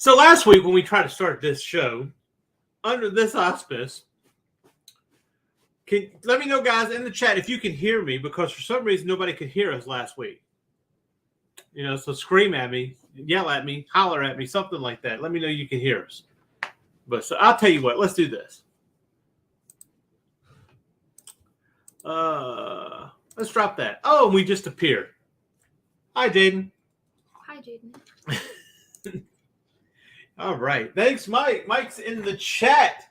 So last week when we tried to start this show, under this auspice, let me know, guys, in the chat if you can hear me, because for some reason nobody could hear us last week. So scream at me, yell at me, holler at me, something like that. Let me know you can hear us. But so I'll tell you what, let's do this. Let's drop that. Oh, and we just appeared. Hi, Jaden. Hi, Jaden. All right. Thanks, Mike. Mike's in the chat.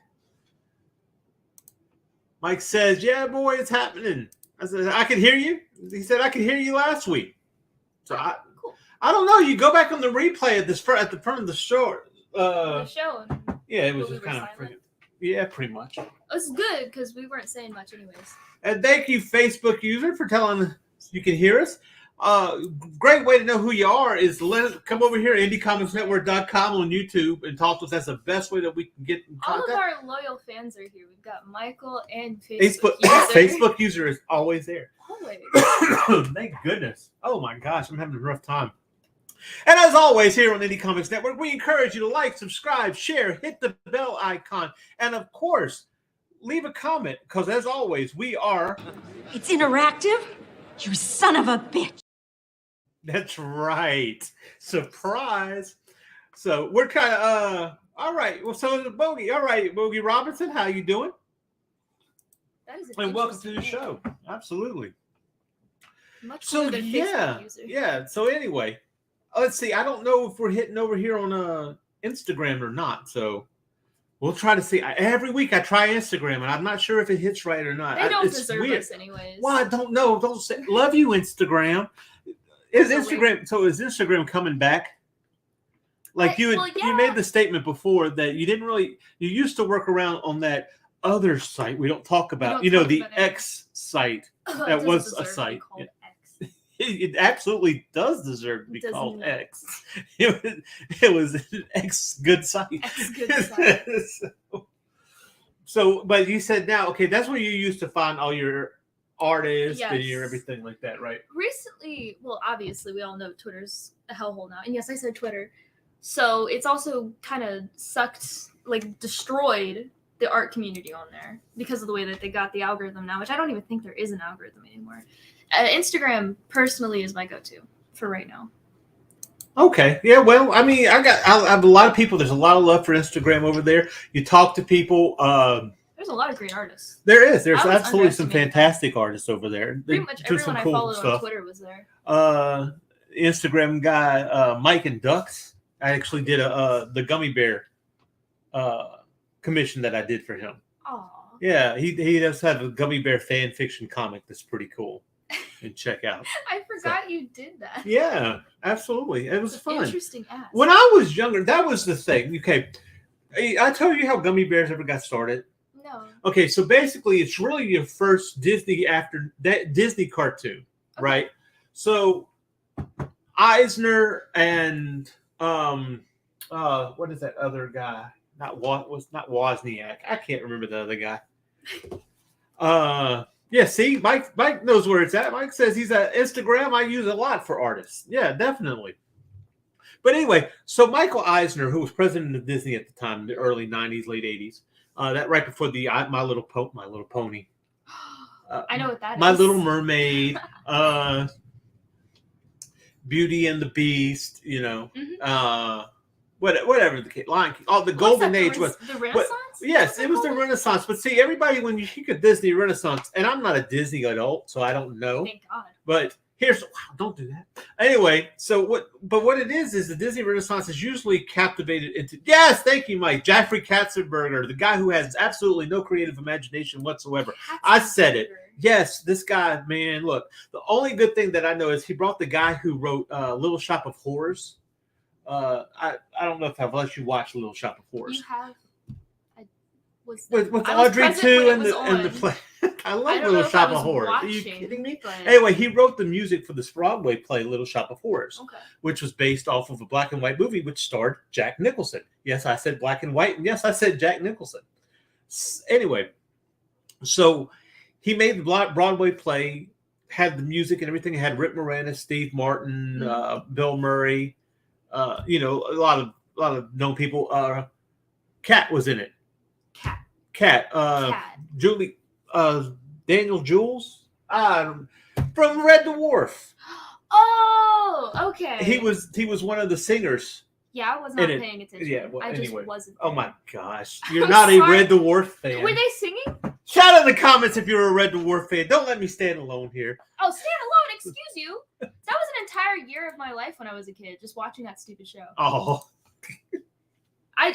Mike says, yeah, boy, it's happening. I said, I can hear you. He said, I could hear you last week. So cool. I don't know. You go back on the replay at the front of the show. The show. Yeah, it was just kind of freaking. Yeah, pretty much. It was good because we weren't saying much anyways. And thank you, Facebook user, for telling you can hear us. Great way to know who you are is come over here, IndieComicsNetwork.com on YouTube and talk to us. That's the best way that we can get in contact. All of our loyal fans are here. We've got Michael and Facebook user. Facebook user is always there. Always. Thank goodness. Oh my gosh, I'm having a rough time. And as always, here on Indie Comics Network, we encourage you to like, subscribe, share, hit the bell icon, and of course, leave a comment, because as always, we are... It's interactive? You son of a bitch. That's right. Surprise. So we're kind of, all right. Well, so is Bogey. All right, Bogey Robinson, how you doing? That is and welcome to the show. Absolutely. Much cooler than Facebook user. Yeah. So anyway, let's see. I don't know if we're hitting over here on Instagram or not. So we'll try to see. Every week I try Instagram, and I'm not sure if it hits right or not. They don't deserve us anyways. Well, I don't know. Don't say love you, Instagram. Is Instagram coming back? Like you made the statement before that you didn't really. You used to work around on that other site we don't talk about. The X site that was a site. It absolutely does deserve to be called X. It was an X good site. X good site. So, but you said now, okay, that's where you used to find all your artists yes. and your everything like that, right? Recently, well, obviously, we all know Twitter's a hellhole now. And yes, I said Twitter. So it's also kind of destroyed the art community on there because of the way that they got the algorithm now, which I don't even think there is an algorithm anymore. Instagram personally is my go-to for right now. Okay. Yeah. Well, I mean, I have a lot of people. There's a lot of love for Instagram over there. You talk to people. There's a lot of great artists. There is. There's absolutely some fantastic artists over there. Pretty much everyone I followed on Twitter was there. Instagram guy, Mike and Ducks. I actually did the gummy bear commission that I did for him. Aww. Yeah, he does have a gummy bear fan fiction comic that's pretty cool. And check out. I forgot you did that. Yeah, absolutely. It was fun. Interesting ask. When I was younger, that was the thing. Okay, I told you how gummy bears ever got started. No. Okay, so basically, it's really your first Disney cartoon, right? So Eisner and what is that other guy? Not Wozniak. I can't remember the other guy. Yeah, see, Mike knows where it's at. Mike says he's at Instagram. I use a lot for artists. Yeah, definitely. But anyway, so Michael Eisner, who was president of Disney at the time, the early 90s, late 80s, that right before the My Little Pony. I know what that is. My Little Mermaid, Beauty and the Beast, whatever the Lion King. Oh, the Golden Age was the Renaissance. Yes, it was the Renaissance. But see, everybody, when you think of Disney Renaissance, and I'm not a Disney adult, so I don't know. Thank God. But don't do that. Anyway, what it is the Disney Renaissance is usually captivated into. Yes, thank you, Mike. Jeffrey Katzenberger, the guy who has absolutely no creative imagination whatsoever. I said it. Yes, this guy, man. Look, the only good thing that I know is he brought the guy who wrote Little Shop of Horrors. I don't know if I've let you watch Little Shop of Horrors. You have. With Audrey too and the play. I love Little Shop of Horrors. Are you kidding me? But... Anyway, he wrote the music for this Broadway play, Little Shop of Horrors, which was based off of a black and white movie which starred Jack Nicholson. Yes, I said black and white, and yes, I said Jack Nicholson. Anyway, so he made the Broadway play, had the music and everything. It had Rick Moranis, Steve Martin, Bill Murray, a lot of lot of known people. Cat was in it. Cat. Julie. Daniel Jules. From Red Dwarf. Oh, okay. He was one of the singers. Yeah, I was not paying attention. Yeah, well, I just anyway. wasn't. Oh my gosh, you're not a Red Dwarf fan. Were they singing? Shout out in the comments if you're a Red Dwarf fan. Don't let me stand alone here. Oh, stand alone. Excuse you. That was an entire year of my life when I was a kid, just watching that stupid show. Oh, I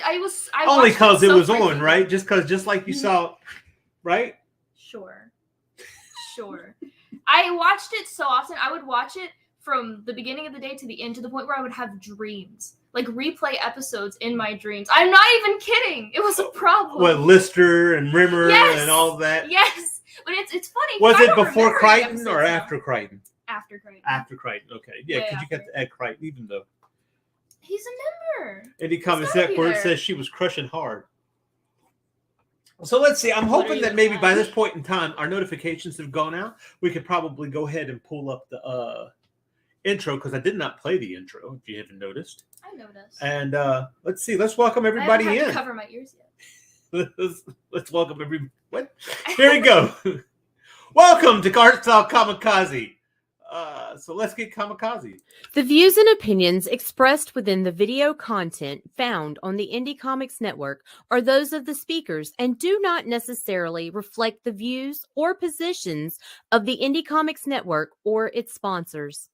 only because it was frequently. on, right? Just like you saw, right? Sure. I watched it so often. I would watch it from the beginning of the day to the end, to the point where I would have dreams, like replay episodes in my dreams. I'm not even kidding. It was a problem. What, Lister and Rimmer and all that? Yes, but it's funny. Was it before Crichton or after Crichton? After Crichton. After Crichton, okay. Yeah, because you got to add Crichton, even though. He's a member. Indie Comics Network says she was crushing hard. So let's see. I'm hoping that maybe by this point in time, our notifications have gone out. We could probably go ahead and pull up the intro, because I did not play the intro, if you haven't noticed. I noticed. And let's see. Let's welcome everybody I haven't had in. to cover my ears yet. Let's welcome everybody. What? Here we go. Welcome to Artstyle Kamikaze. So let's get kamikaze. The views and opinions expressed within the video content found on the Indie Comics Network are those of the speakers and do not necessarily reflect the views or positions of the Indie Comics Network or its sponsors.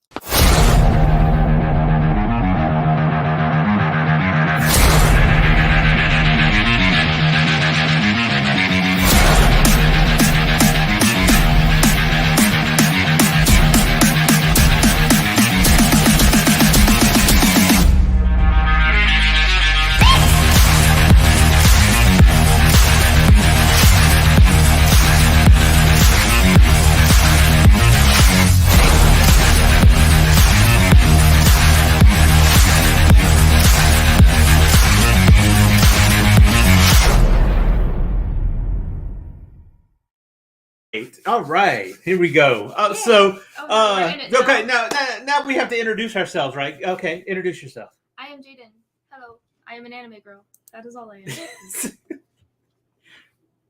All right, here we go. Okay, now we have to introduce ourselves, right? Okay, introduce yourself. I am Jaden. Hello. I am an anime girl. That is all I am.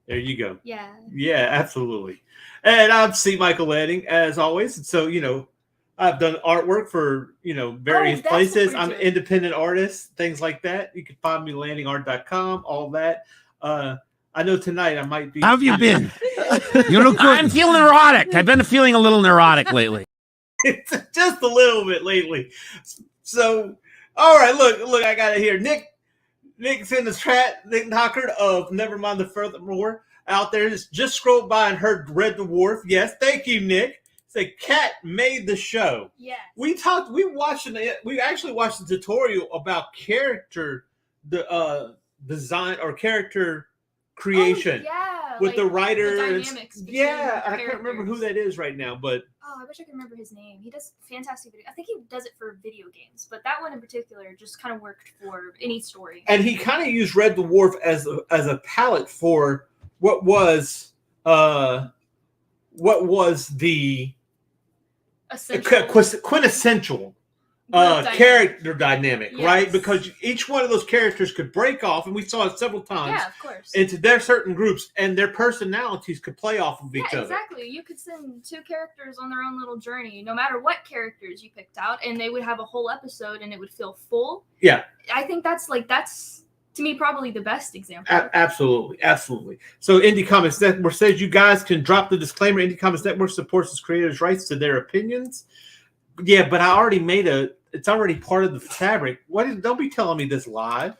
There you go. Yeah. Yeah, absolutely. And I'm Michael Lanning, as always. So, I've done artwork for, various places. I'm an independent artist, things like that. You can find me landingart.com, all that. I know tonight I might be. How have you been? You look good. I'm feeling neurotic. I've been feeling a little neurotic lately. Just a little bit lately. So, all right, look, I got it here. Nick's in the chat. Nick Knocker of Never Mind the Furthermore out there. Just scrolled by and heard Red Dwarf. Yes, thank you, Nick. Say Cat made the show. Yes. We actually watched the tutorial about character design or character creation with the writer. The dynamics. I can't remember who that is right now, but I wish I could remember his name. He does fantastic video. I think he does it for video games, but that one in particular just kind of worked for any story. And he kind of used Red Dwarf as a palette for what was the quintessential character dynamic, right? Because each one of those characters could break off, and we saw it several times, of course, into their certain groups, and their personalities could play off of each other. Exactly. You could send two characters on their own little journey, no matter what characters you picked out, and they would have a whole episode, and it would feel full. Yeah. I think that's to me probably the best example. Absolutely. So Indie Comics Network says you guys can drop the disclaimer. Indie Comics Network supports its creators' rights to their opinions. Yeah, but I already it's already part of the fabric. Don't be telling me this live.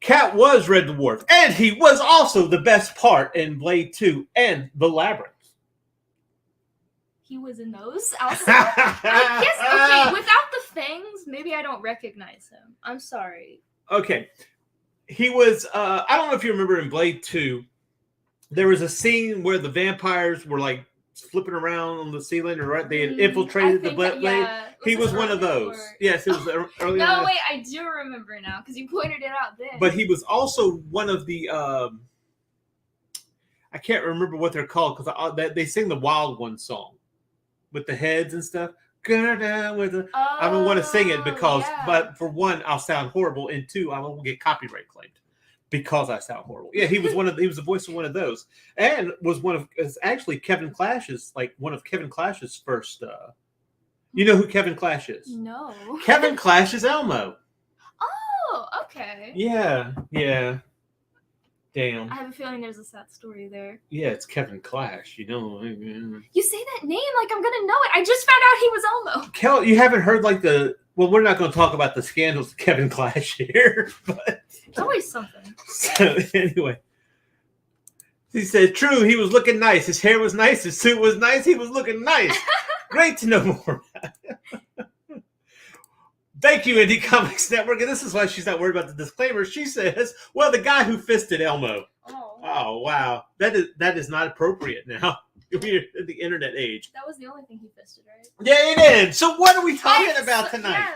Cat was Red Dwarf, and he was also the best part in Blade 2 and The Labyrinth. He was in those also. I guess, okay, without the fangs, maybe I don't recognize him. I'm sorry. Okay. He was, I don't know if you remember in Blade 2, there was a scene where the vampires were like flipping around on the ceiling, or right? They had infiltrated the Blade. He was one of those. Yes, it was early. No, wait, I do remember now because you pointed it out then. But he was also one of the. I can't remember what they're called because they sing the Wild One song with the heads and stuff. down with a. I don't want to sing it because, but for one, I'll sound horrible, and two, I won't get copyright claimed because I sound horrible. Yeah, he was the voice of one of those, and was actually Kevin Clash's one of Kevin Clash's first. You know who Kevin Clash is? No. Kevin Clash is Elmo. Oh, okay. Yeah. Damn. I have a feeling there's a sad story there. Yeah, it's Kevin Clash. You know. You say that name like I'm gonna know it. I just found out he was Elmo. Kel, you haven't heard well, we're not going to talk about the scandals of Kevin Clash here, but there's always something. So anyway, he said, "True, he was looking nice. His hair was nice. His suit was nice. He was looking nice. Great to know more about it." Thank you, Indie Comics Network. And this is why she's not worried about the disclaimer. She says, "Well, the guy who fisted Elmo." Oh wow, that is not appropriate now. We're in the internet age. That was the only thing he fisted, right? Yeah, it is. So what are we talking about tonight?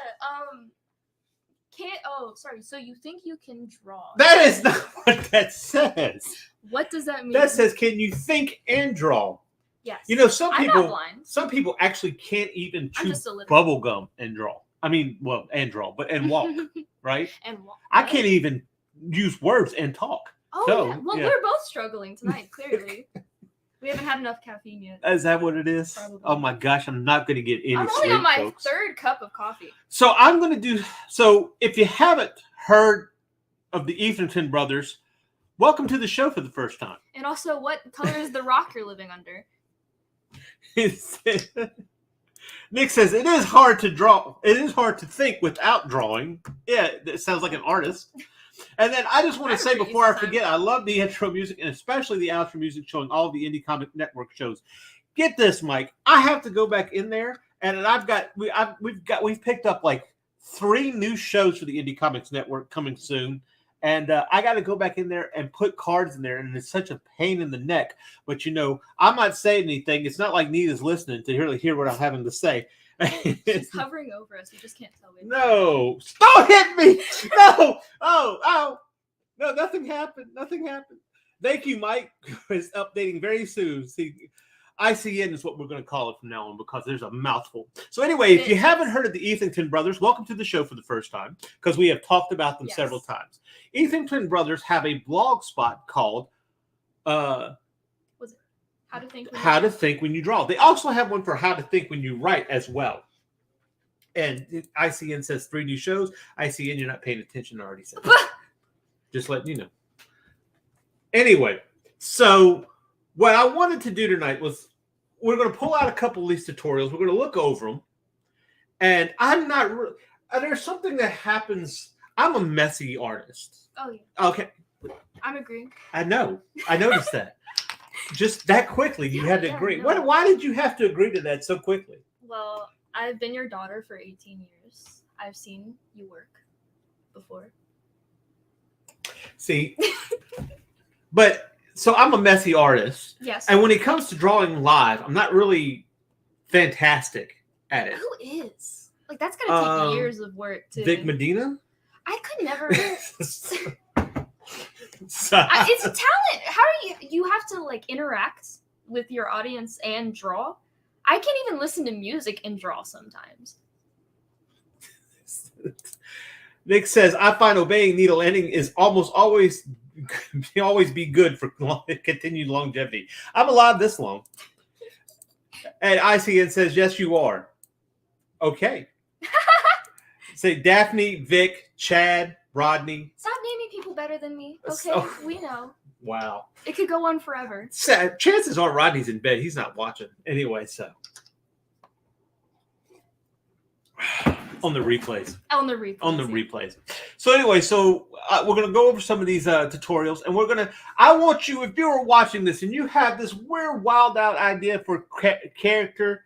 So you think you can draw? That is not what that says. What does that mean? That says, can you think and draw? Yes. You know, some I'm people actually can't even chew bubble gum and draw. I mean, well, and draw, but and walk, right? And walk. I can't even use words and talk. Oh, so, yeah. Well, we're both struggling tonight, clearly. We haven't had enough caffeine yet. Is that what it is? Probably. Oh my gosh, I'm not going to get any sleep, I'm only on my folks. third cup of coffee. So I'm going to do. So if you haven't heard of the Etherington Brothers, welcome to the show for the first time. And also, what color is the rock you're living under? Nick says it is hard to draw. It is hard to think without drawing. Yeah, it sounds like an artist. And then I just want to say before I forget, I love the intro music and especially the outro music showing all of the Indie Comic Network shows. Get this, Mike. I have to go back in there, and we've picked up like 3 new shows for the Indie Comics Network coming soon, and I got to go back in there and put cards in there, and it's such a pain in the neck. But you know, I'm not saying anything. It's not like Nita's listening to really hear what I'm having to say. She's hovering over us. You just can't tell. No, don't hit me. No. Oh. No, nothing happened. Thank you, Mike. Is updating very soon. See, ICN is what we're going to call it from now on because there's a mouthful. So anyway, if you haven't heard of the Etherington Brothers, welcome to the show for the first time because we have talked about them several times. Etherington Brothers have a blog spot called How to Think When You Draw. They also have one for How to Think When You Write as well. And ICN says 3 new shows. ICN, you're not paying attention. I already said that. Just letting you know. Anyway, so what I wanted to do tonight was we're going to pull out a couple of these tutorials. We're going to look over them. And I'm not there's something that happens. I'm a messy artist. Oh, yeah. Okay. I'm agreeing. I know. I noticed that. Just that quickly, you had to agree. No. Why did you have to agree to that so quickly? Well, I've been your daughter for 18 years. I've seen you work before. See? But, so I'm a messy artist. Yes. And when it comes to drawing live, I'm not really fantastic at it. Who is? Like, that's going to take years of work to... Vic Medina? I could never... It's a talent. How do you have to like interact with your audience and draw? I can't even listen to music and draw sometimes. Nick says, I find obeying Nita Lanning is almost always be good for continued longevity. I'm alive this long. And ICN says, yes, you are. Okay. Say Daphne, Vic, Chad, Rodney. Stop naming people better than me. Okay, we know. Wow. It could go on forever. Chances are Rodney's in bed. He's not watching. Anyway, so. On the replays. On the replays. So anyway, we're going to go over some of these tutorials. And I want you, if you're watching this and you have this weird, wild out idea for character,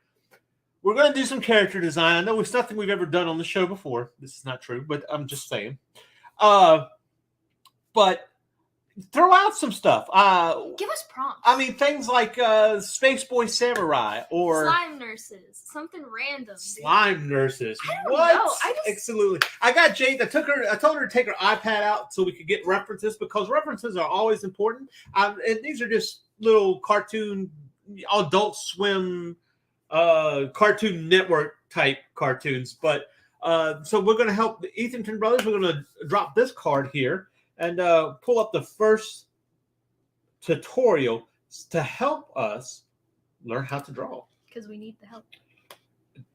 we're going to do some character design. I know it's nothing we've ever done on the show before. This is not true, but I'm just saying. But throw out some stuff. Give us prompts. I mean, things like Space Boy Samurai or slime nurses, something random. Slime nurses. I don't know. Absolutely. I got Jade. I told her to take her iPad out so we could get references because references are always important. And these are just little cartoon, Adult Swim Cartoon Network type cartoons. But so we're going to help the Etherington Brothers. We're going to drop this card here and pull up the first tutorial to help us learn how to draw. Because we need the help.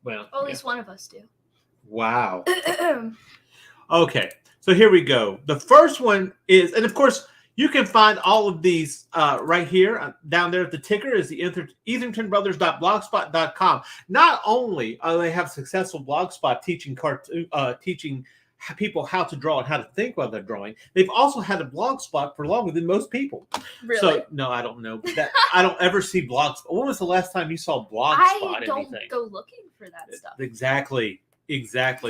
Well, at least one of us do. Wow. Okay, so here we go. The first one is, and of course, you can find all of these right here. Down there at the ticker is the etheringtonbrothers.blogspot.com. Not only they have successful blogspot teaching people how to draw and how to think while they're drawing, they've also had a blogspot for longer than most people. Really? So, no, I don't know. I don't ever see blogspot. When was the last time you saw blogspot? I don't go looking for that stuff. Exactly.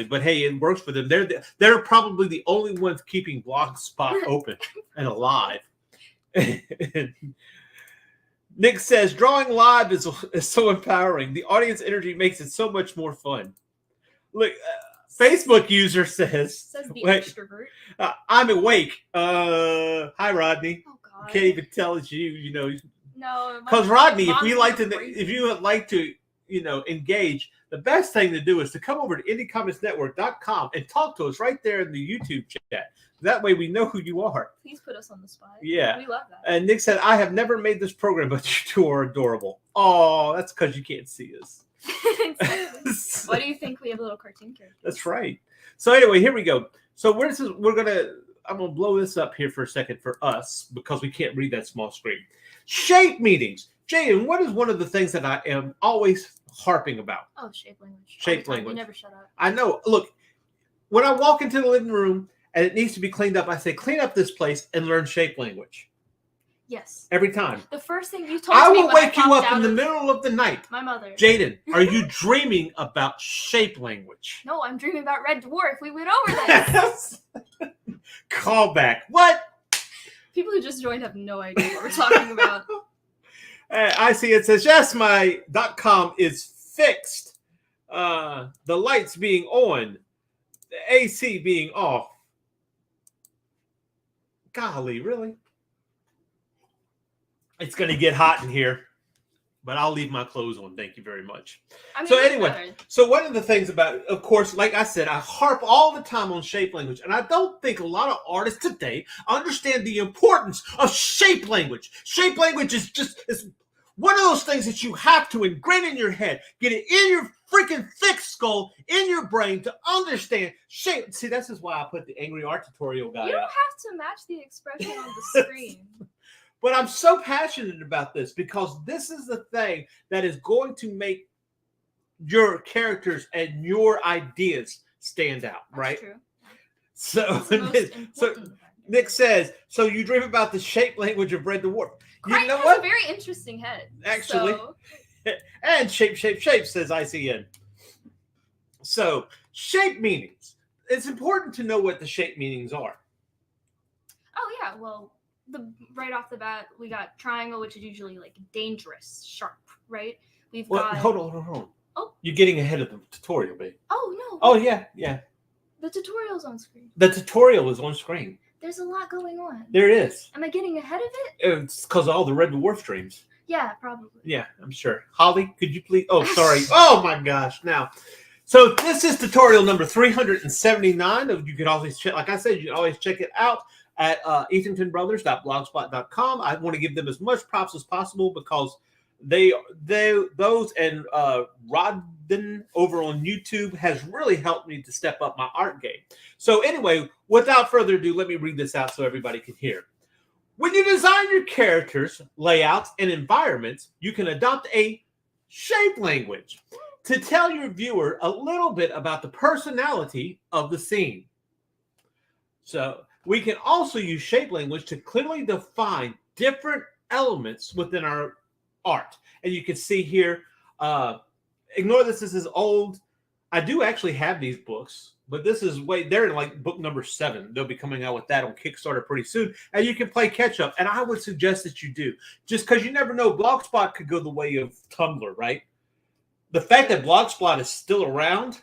But hey, it works for them. They're probably the only ones keeping Blogspot open and alive. Nick says drawing live is so empowering. The audience energy makes it so much more fun. Look, Facebook user says the extrovert. I'm awake. Hi, Rodney. Oh God. Can't even tell it's you. You know. No. Because Rodney, if you would like to engage, the best thing to do is to come over to indiecomicsnetwork.com and talk to us right there in the YouTube chat. That way we know who you are. Please put us on the spot. Yeah. We love that. And Nick said, I have never made this program, but you two are adorable. Oh, that's because you can't see us. Why do you think we have little cartoon characters? That's right. So anyway, here we go. So I'm gonna blow this up here for a second for us because we can't read that small screen. Shape meetings. Jaden, what is one of the things that I am always harping about? Oh, shape language. Shape language. You never shut up. I know. Look, when I walk into the living room and it needs to be cleaned up, I say, clean up this place and learn shape language. Yes. Every time. The first thing you told me I will wake you up in the middle of the night. My mother. Jaden, are you dreaming about shape language? No, I'm dreaming about Red Dwarf. We went over this. Call back. What? People who just joined have no idea what we're talking about. I see it says, yes, my .com is fixed. The lights being on. The AC being off. Golly, really? It's going to get hot in here. But I'll leave my clothes on. Thank you very much. So anyway, so one of the things about, of course, like I said, I harp all the time on shape language. And I don't think a lot of artists today understand the importance of shape language. Shape language is one of those things that you have to ingrain in your head. Get it in your freaking thick skull, in your brain to understand shape. See, this is why I put the angry art tutorial guy You don't out. have to match the expression on the screen. But I'm so passionate about this because this is the thing that is going to make your characters and your ideas stand out, right? That's true. So Nick says, so you dream about the shape language of Red Dwarf. You know what? A very interesting head. Actually. So. And shape, says ICN. So shape meanings. It's important to know what the shape meanings are. Oh, yeah. Well, right off the bat, we got triangle, which is usually like dangerous, sharp, right? We've got. Hold on. Oh, you're getting ahead of the tutorial, babe. Oh no. Oh yeah. The tutorial's on screen. The tutorial is on screen. There's a lot going on. There is. Am I getting ahead of it? It's because of all the Red Dwarf streams. Yeah, probably. Yeah, I'm sure. Holly, could you please? Oh, sorry. Oh my gosh. Now. So this is tutorial number 379. You can always check, like I said, you can always check it out at etheringtonbrothers.blogspot.com. I want to give them as much props as possible because those and Rodden over on YouTube has really helped me to step up my art game. So anyway, without further ado, let me read this out so everybody can hear. When you design your characters, layouts, and environments, you can adopt a shape language to tell your viewer a little bit about the personality of the scene. So we can also use shape language to clearly define different elements within our art. And you can see here, ignore this is old. I do actually have these books, but this is they're in like book number 7. They'll be coming out with that on Kickstarter pretty soon. And you can play catch up. And I would suggest that you do, just because you never know, Blogspot could go the way of Tumblr, right? The fact that Blogspot is still around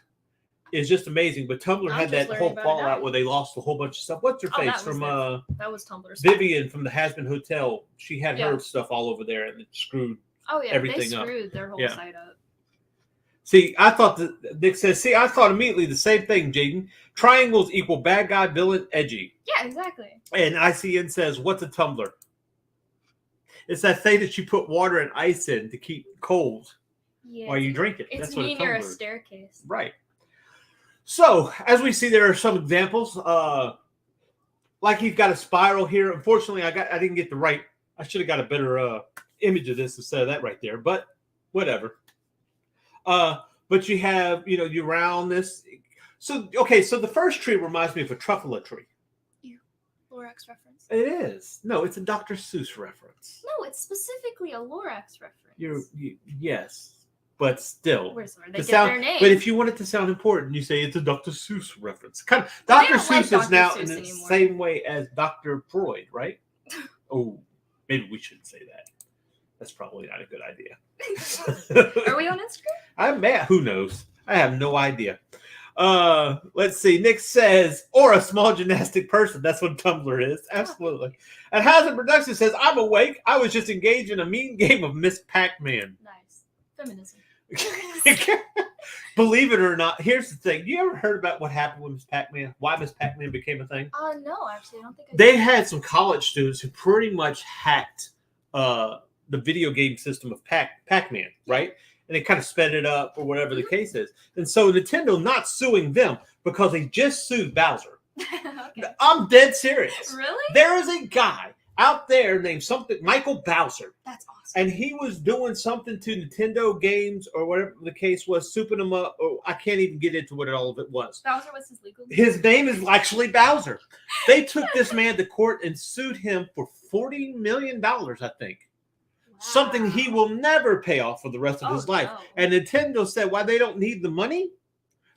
is just amazing. But Tumblr had that whole fallout where they lost a whole bunch of stuff. What's her face from that was Tumblr. Vivian from the Hasbin Hotel? She had her stuff all over there and it screwed everything they screwed their whole site up. See, I thought Nick says, see, I thought immediately the same thing, Jaden. Triangles equal bad guy, villain, edgy. Yeah, exactly. And ICN says, what's a tumbler? It's that thing that you put water and ice in to keep cold while you drink it. It's That's what me near a staircase. Right. So, as we see, there are some examples. Like he's got a spiral here. Unfortunately, I didn't get the right. I should have got a better image of this instead of that right there. But whatever. But you have, you round this. So, okay, so the first tree reminds me of a truffula tree. Lorax reference. It is. No, it's a Dr. Seuss reference. No, it's specifically a Lorax reference. Yes, but still. Where's where they get their name? But if you want it to sound important, you say it's a Dr. Seuss reference. Kind of, Dr. Seuss is now in the same way as Dr. Freud, right? Oh, maybe we shouldn't say that. That's probably not a good idea. Are we on Instagram? I'm mad. Who knows? I have no idea. Let's see. Nick says, or a small gymnastic person. That's what Tumblr is. Absolutely. And Hazard Production says, I'm awake. I was just engaged in a mean game of Miss Pac-Man. Nice. Feminism. Believe it or not, here's the thing. You ever heard about what happened with Miss Pac-Man? Why Miss Pac-Man became a thing? No, actually, I don't think I did. They had some college students who pretty much hacked the video game system of Pac-Man, right? And they kind of sped it up or whatever the case is. And so Nintendo not suing them because they just sued Bowser. Okay. I'm dead serious. Really? There is a guy out there named Michael Bowser. That's awesome. And he was doing something to Nintendo games or whatever the case was, souping them up. Or I can't even get into what all of it was. Bowser was his legal name? His name is actually Bowser. They took this man to court and sued him for $40 million, I think. Something he will never pay off for the rest of his life. No. And Nintendo said, why they don't need the money,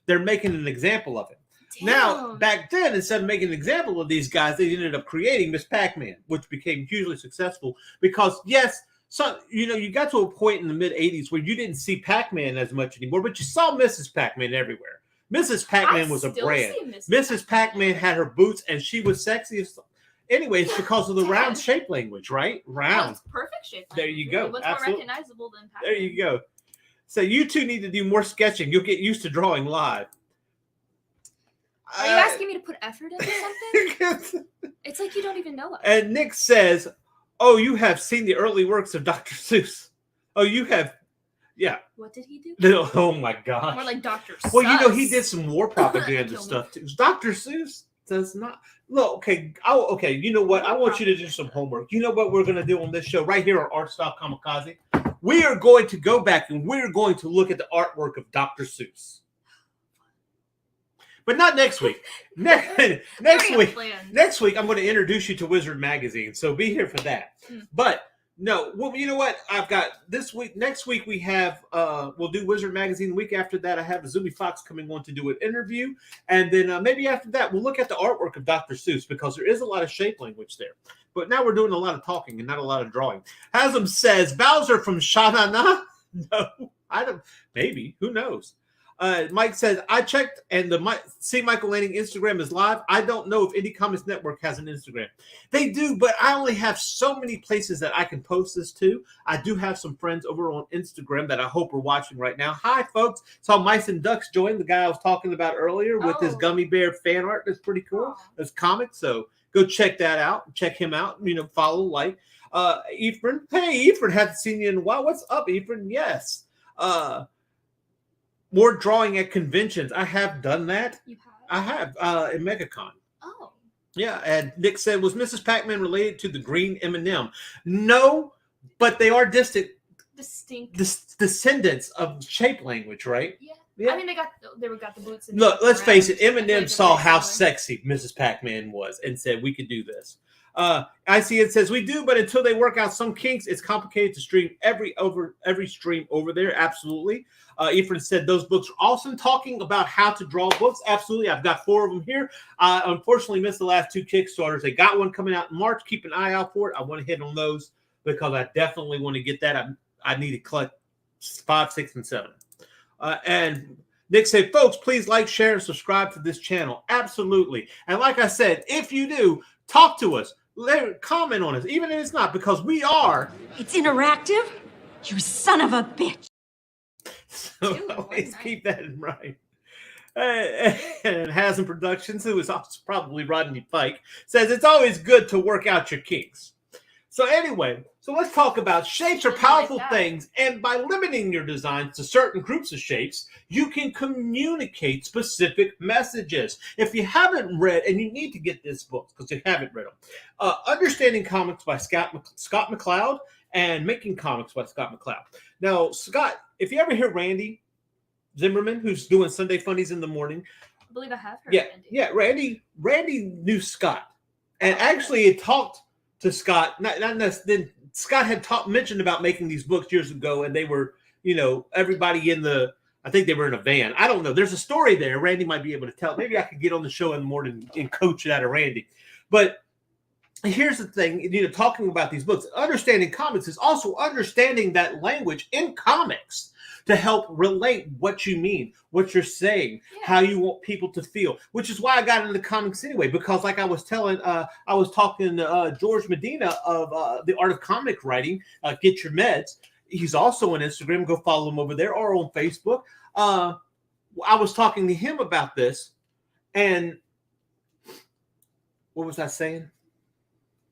they're making an example of it. Damn. Now, back then, instead of making an example of these guys, they ended up creating Miss Pac-Man, which became hugely successful because, yes, so you got to a point in the mid-'80s where you didn't see Pac-Man as much anymore, but you saw Mrs. Pac-Man everywhere. Mrs. Pac-Man was a brand. Mrs. Pac-Man had her boots, and she was sexy as anyways, because of the round shape language, right? Round. Well, it's perfect shape language. There you go. What's more recognizable than Pac-Man? There you go. So you two need to do more sketching. You'll get used to drawing live. Are you asking me to put effort into something? It's like you don't even know us. And Nick says, oh, you have seen the early works of Dr. Seuss. Oh, you have. Yeah. What did he do? Oh, my gosh. More like Dr. Seuss. Well, he did some war propaganda stuff, too. Dr. Seuss does not. Look, okay. Okay, you know what? I want you to do some homework. You know what we're going to do on this show right here on Art Style Kamikaze? We are going to go back and we're going to look at the artwork of Dr. Seuss. But not next week. Next week, I'm going to introduce you to Wizard Magazine. So be here for that. But no, well, you know what? I've got this week. Next week we have we'll do Wizard Magazine. The week after that, I have Azumi Fox coming on to do an interview, and then maybe after that we'll look at the artwork of Dr. Seuss because there is a lot of shape language there. But now we're doing a lot of talking and not a lot of drawing. Hasm says Bowser from Shanana. No, I don't. Maybe, who knows? Mike says, I checked and see Michael Lanning Instagram is live. I don't know if Indie Comics Network has an Instagram. They do, but I only have so many places that I can post this to. I do have some friends over on Instagram that I hope are watching right now. Hi, folks. Saw Mice and Ducks join, the guy I was talking about earlier with his gummy bear fan art. That's pretty cool. That's comics. So go check that out. Check him out. Follow, like. Ephraim. Hey, Ephraim. Haven't seen you in a while. What's up, Ephraim? Yes. More drawing at conventions. I have done that. You have? I have in MegaCon. Oh. Yeah, and Nick said, was Mrs. Pac-Man related to the green M&M? No, but they are distinct descendants of shape language, right? Yeah. I mean, they got the boots. And look, let's face it. M&M saw how sexy Mrs. Pac-Man was and said, we could do this. ICN says we do, but until they work out some kinks, it's complicated to stream every stream over there. Absolutely. Ephraim said those books are awesome. Talking about how to draw books. Absolutely. I've got 4 of them here. I unfortunately missed the last 2 Kickstarters. They got one coming out in March. Keep an eye out for it. I want to hit on those because I definitely want to get that. I need to collect 5, 6, and 7. And Nick said, folks, please like, share, and subscribe to this channel. Absolutely. And like I said, if you do, talk to us. Comment on us, even if it's not, because we are. It's interactive? You son of a bitch. So always keep that in mind. And Hasm Productions, who is also probably Rodney Fyke, says it's always good to work out your kinks. So anyway, let's talk about shapes are powerful things, and by limiting your designs to certain groups of shapes, you can communicate specific messages. If you haven't read, and you need to get this book because you haven't read them, Understanding Comics by Scott McCloud and Making Comics by Scott McCloud. Now, Scott, if you ever hear Randy Zimmerman, who's doing Sunday Funnies in the morning. I believe I have heard Randy. Yeah, Randy knew Scott. And actually it talked to Scott. Then Scott had mentioned about making these books years ago, and they were, everybody I think they were in a van. I don't know. There's a story there. Randy might be able to tell. Maybe I could get on the show in the morning and coach it out of Randy. But here's the thing, talking about these books, understanding comics is also understanding that language in comics to help relate what you mean, what you're saying, how you want people to feel, which is why I got into comics anyway, because like I was talking to George Medina of The Art of Comic Writing, Get Your Meds. He's also on Instagram. Go follow him over there, or on Facebook. I was talking to him about this, and what was I saying?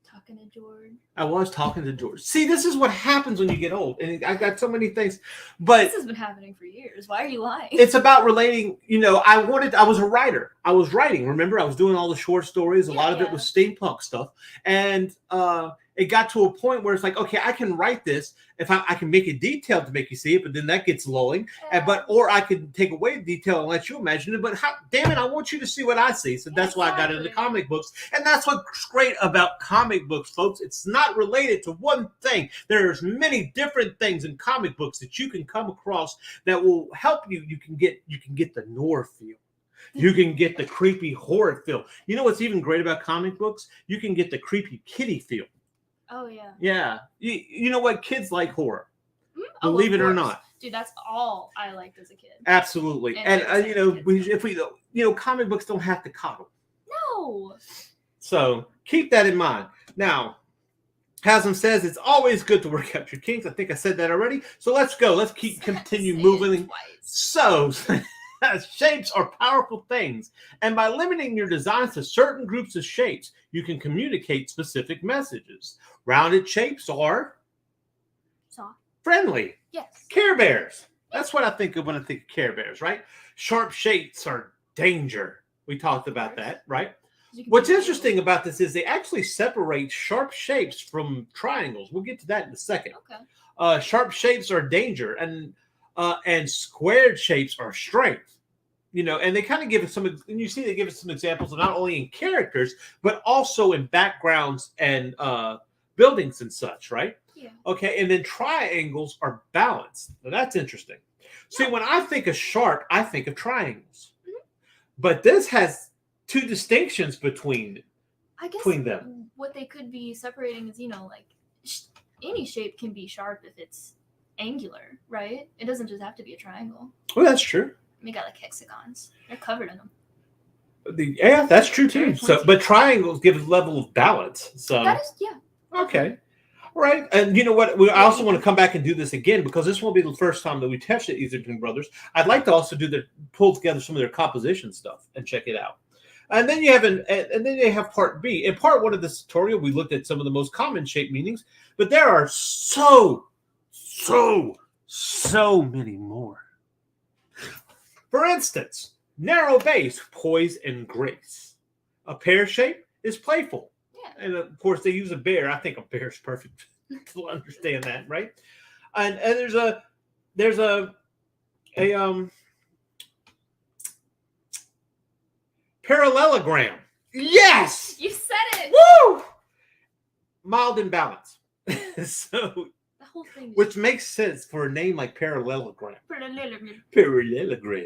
Talking to George. I was talking to George. See, this is what happens when you get old, and I got so many things. But this has been happening for years. Why are you lying? It's about relating. I was a writer. I was writing. Remember, I was doing all the short stories. A lot of it was steampunk stuff, and it got to a point where it's like, okay, I can write this if I can make it detailed to make you see it, but then that gets lulling. Or I could take away the detail and let you imagine it. But damn it, I want you to see what I see. So that's why I got into comic books, and that's what's great about comic books, folks. It's not related to one thing. There's many different things in comic books that you can come across that will help you. You can get the noir feel. You can get the creepy horror feel. You know what's even great about comic books? You can get the creepy kitty feel. Oh, yeah. Yeah. You know what? Kids like horror. Believe it or not. Dude, that's all I liked as a kid. Absolutely. And if we comic books don't have to coddle. No. So keep that in mind. Now, Hasm says it's always good to work out your kinks. I think I said that already. So let's go. Let's continue moving. So shapes are powerful things, and by limiting your designs to certain groups of shapes, you can communicate specific messages. Rounded shapes are soft, friendly. Yes. Care Bears. That's what I think of when I think of Care Bears, right? Sharp shapes are danger. We talked about that, right? What's interesting about this is they actually separate sharp shapes from triangles. We'll get to that in a second. Okay. Sharp shapes are danger, and squared shapes are strength. And they kind of give us and you see they give us some examples of not only in characters, but also in backgrounds and buildings and such, right? Yeah. Okay, and then triangles are balanced. Now that's interesting. See, when I think of sharp, I think of triangles. Mm-hmm. But this has two distinctions between them. What they could be separating is, any shape can be sharp if it's angular, right? It doesn't just have to be a triangle. Well, that's true. We got like hexagons. They're covered in them. Yeah, that's true too. But triangles give a level of balance. So that is, yeah. Okay. All right. And you know what? I also want to come back and do this again because this won't be the first time that we touched the Etherington Brothers. I'd like to also pull together some of their composition stuff and check it out. And then you have part B. In part one of this tutorial, we looked at some of the most common shape meanings, but there are so many more. For instance, narrow base, poise and grace. A pear shape is playful. Yeah. And of course, they use a bear. I think a bear is perfect to understand that, right? And there's a parallelogram. Yes! You said it! Woo! Mild and balanced. So, the whole thing which makes sense for a name like parallelogram. Parallelogram.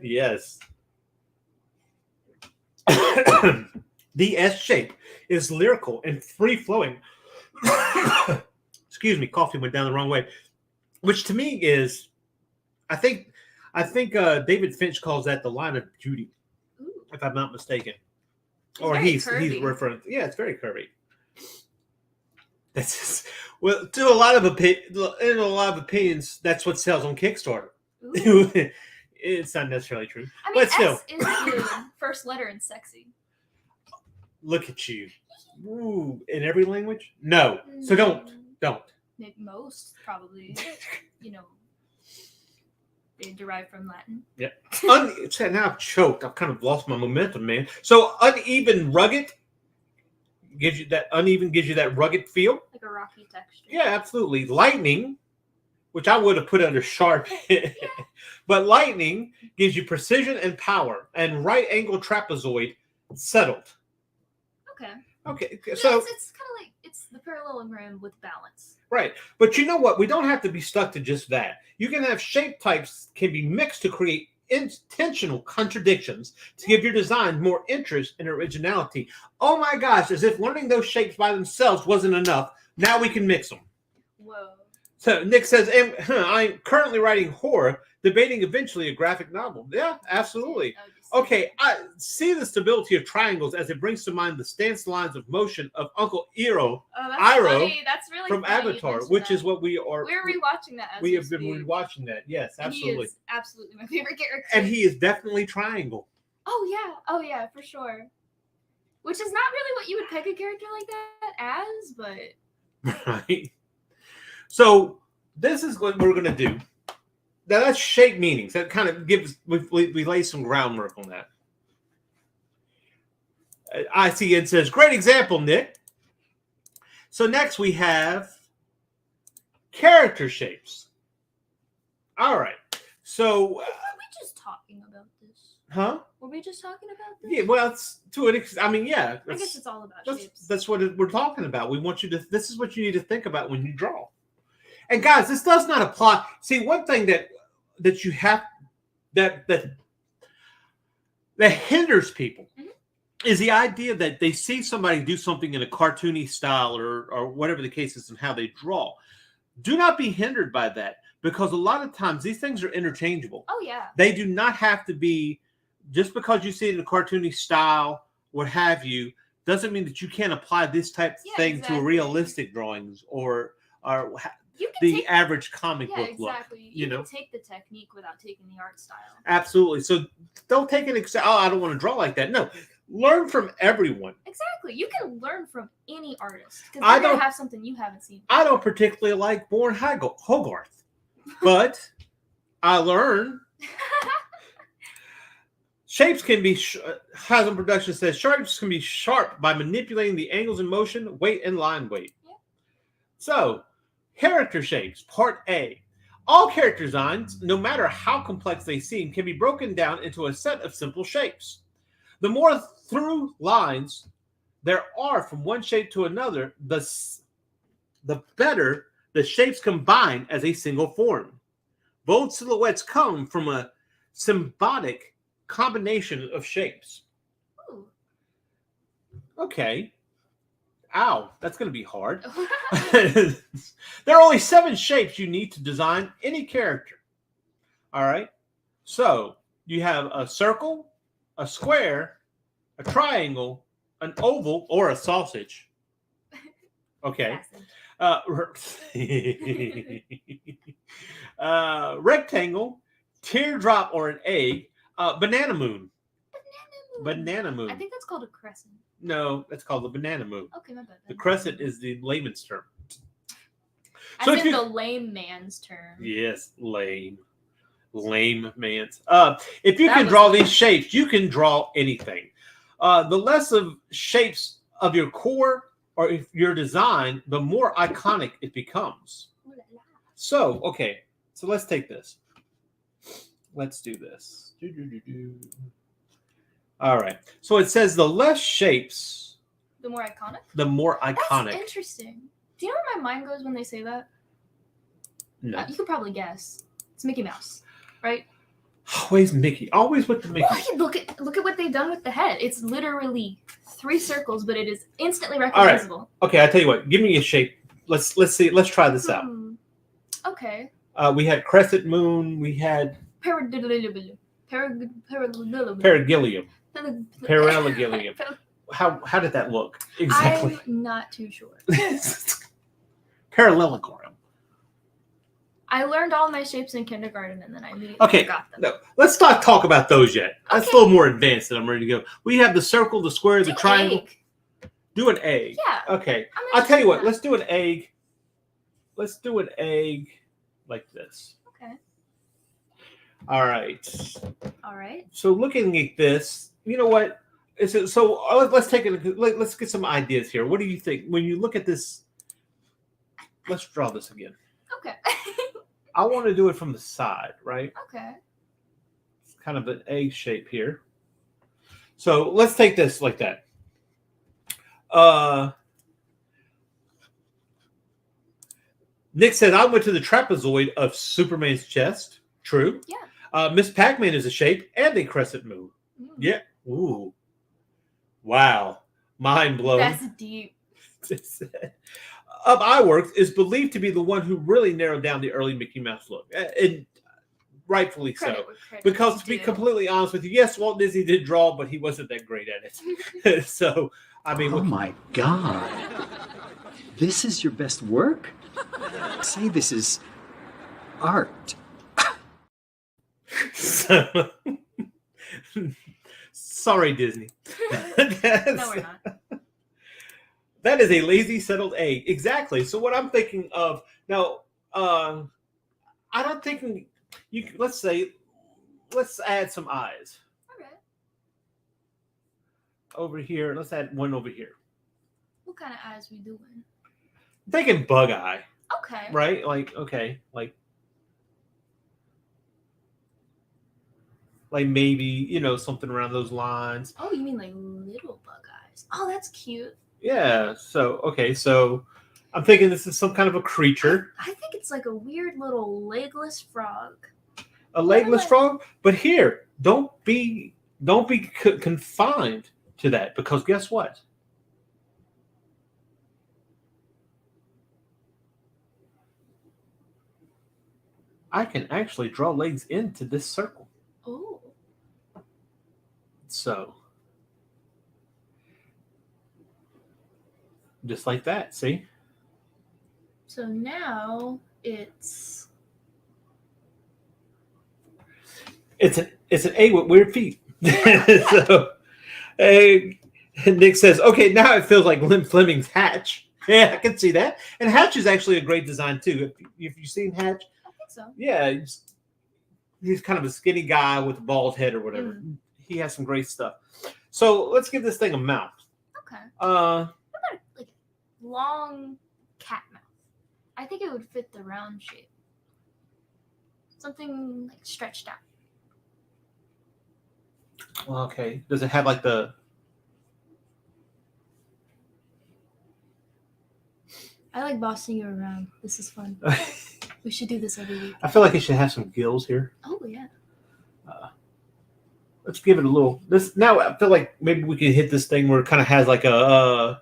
Yes. The S shape is lyrical and free-flowing. Excuse me, coffee went down the wrong way. Which to me is, I think David Finch calls that the line of beauty, if I'm not mistaken. He's referring. Yeah, it's very curvy. That's just, well, in a lot of opinions, that's what sells on Kickstarter. It's not necessarily true. I mean, but still. S is the first letter in sexy. Look at you. Ooh, in every language? No. So don't. Maybe most, probably. They derive from Latin. Yeah. Now I've choked. I've kind of lost my momentum, man. So uneven, rugged gives you that rugged feel. Like a rocky texture. Yeah, absolutely. Lightning, which I would have put under sharp. But lightning gives you precision and power. And right angle trapezoid, settled. Okay. Yeah, So it's kind of like it's the parallelogram with balance. Right. But you know what? We don't have to be stuck to just that. You can have shape types can be mixed to create intentional contradictions to give your design more interest and originality. Oh my gosh, as if learning those shapes by themselves wasn't enough. Now we can mix them. Whoa. So Nick says, I'm currently writing horror, debating eventually a graphic novel. Yeah, absolutely. Okay, I see the stability of triangles as it brings to mind the stance lines of motion of Uncle Iroh. That's really from funny Avatar, which is what we are. We're rewatching that. We have been rewatching that. Yes, absolutely. He is absolutely my favorite character. And he is definitely triangle. Oh yeah, for sure. Which is not really what you would peg a character like that as, but right. So this is what we're gonna do. Now that's shape meanings. That kind of gives we lay some groundwork on that. ICN says, great example, Nick. So next we have character shapes. All right. So were we just talking about this? Huh? Were we just talking about this? Yeah, well, it's to an extent. I mean, yeah. I guess it's all about shapes. That's what we're talking about. We want you to. This is what you need to think about when you draw. And guys, this does not apply. See, one thing that you have that hinders people is the idea that they see somebody do something in a cartoony style or whatever the case is and how they draw. Do not be hindered by that, because a lot of times these things are interchangeable. Oh yeah. They do not have to be, just because you see it in a cartoony style, what have you, doesn't mean that you can't apply this type of thing to realistic drawings or the average comic book look. You can take the technique without taking the art style. Absolutely. So don't take it. I don't want to draw like that. No, learn from everyone. Exactly. You can learn from any artist because they're going to have something you haven't seen. I don't particularly like Born Hogarth, but I learn. Shapes can be, Haslam Production says, shapes can be sharp by manipulating the angles in motion, weight, and line weight. Yeah. So, character shapes, part A. All character designs, no matter how complex they seem, can be broken down into a set of simple shapes. The more through lines there are from one shape to another, the better the shapes combine as a single form. Bold silhouettes come from a symbiotic combination of shapes. Ooh. Okay. Ow, that's going to be hard. There are only 7 shapes you need to design any character. All right. So you have a circle, a square, a triangle, an oval, or a sausage. Okay. Rectangle, teardrop, or an egg. Banana moon. Banana moon. I think that's called a crescent. No, that's called the banana moon. Okay, my bad. The crescent is the layman's term. So as in the lame man's term. Yes, lame. Lame man's. If you can draw these shapes, you can draw anything. The less of shapes of your core or if your design, the more iconic it becomes. So, okay. So let's take this. Let's do this. All right. So it says the less shapes, the more iconic. The more iconic. That's interesting. Do you know where my mind goes when they say that? No. You could probably guess. It's Mickey Mouse, right? Always Mickey. Always with the Mickey. Well, look at what they've done with the head. It's literally 3 circles, but it is instantly recognizable. All right. Okay, I tell you what. Give me a shape. Let's see. Let's try this out. Okay. We had crescent moon. We had Paragillium. Parallegilium. How did that look exactly? I'm not too sure. Parallelogram. I learned all my shapes in kindergarten, and then I immediately forgot them. No, let's not talk about those yet. That's a little more advanced than I'm ready to go. We have the circle, the square, the triangle. Egg. Do an egg. Yeah. Okay. I'll tell you what. Let's do an egg. Let's do an egg like this. Okay. All right. All right. So looking at this, you know what? Let's get some ideas here. What do you think when you look at this? Let's draw this again. Okay. I want to do it from the side, right? Okay. It's kind of an egg shape here. So let's take this like that. Nick said, I went to the trapezoid of Superman's chest. True. Yeah. Miss Pac-Man is a shape and a crescent moon. Yeah. Ooh. Wow. Mind blown. That's deep. Iwerks is believed to be the one who really narrowed down the early Mickey Mouse look. And rightfully so. Because to be completely honest with you, yes, Walt Disney did draw, but he wasn't that great at it. So, I mean... Oh my God. This is your best work? Say this is art. Sorry, Disney. No, we're not. That is a lazy, settled egg. Exactly. So what I'm thinking of now, I'm thinking let's add some eyes. Okay. Over here. Let's add one over here. What kind of eyes we doing? I'm thinking bug eye. Okay. Right? Like maybe, something around those lines. Oh, you mean like little bug eyes? Oh, that's cute. Yeah. So I'm thinking this is some kind of a creature. I think it's like a weird little legless frog. A legless frog? But here, don't be confined to that, because guess what? I can actually draw legs into this circle. Oh. So, just like that, see? So now it's an egg with weird feet. So, Nick says, okay, now it feels like Lynn Fleming's Hatch. Yeah, I can see that. And Hatch is actually a great design too. If you've seen Hatch, I think so. Yeah, he's kind of a skinny guy with a bald head or whatever. Mm. He has some great stuff. So let's give this thing a mouth. Okay. What about like a long cat mouth? I think it would fit the round shape. Something like stretched out. Well, okay. Does it have like the... I like bossing you around. This is fun. We should do this every week. I feel like it should have some gills here. Oh, yeah. Let's give it a little... Now I feel like maybe we can hit this thing where it kind of has like a...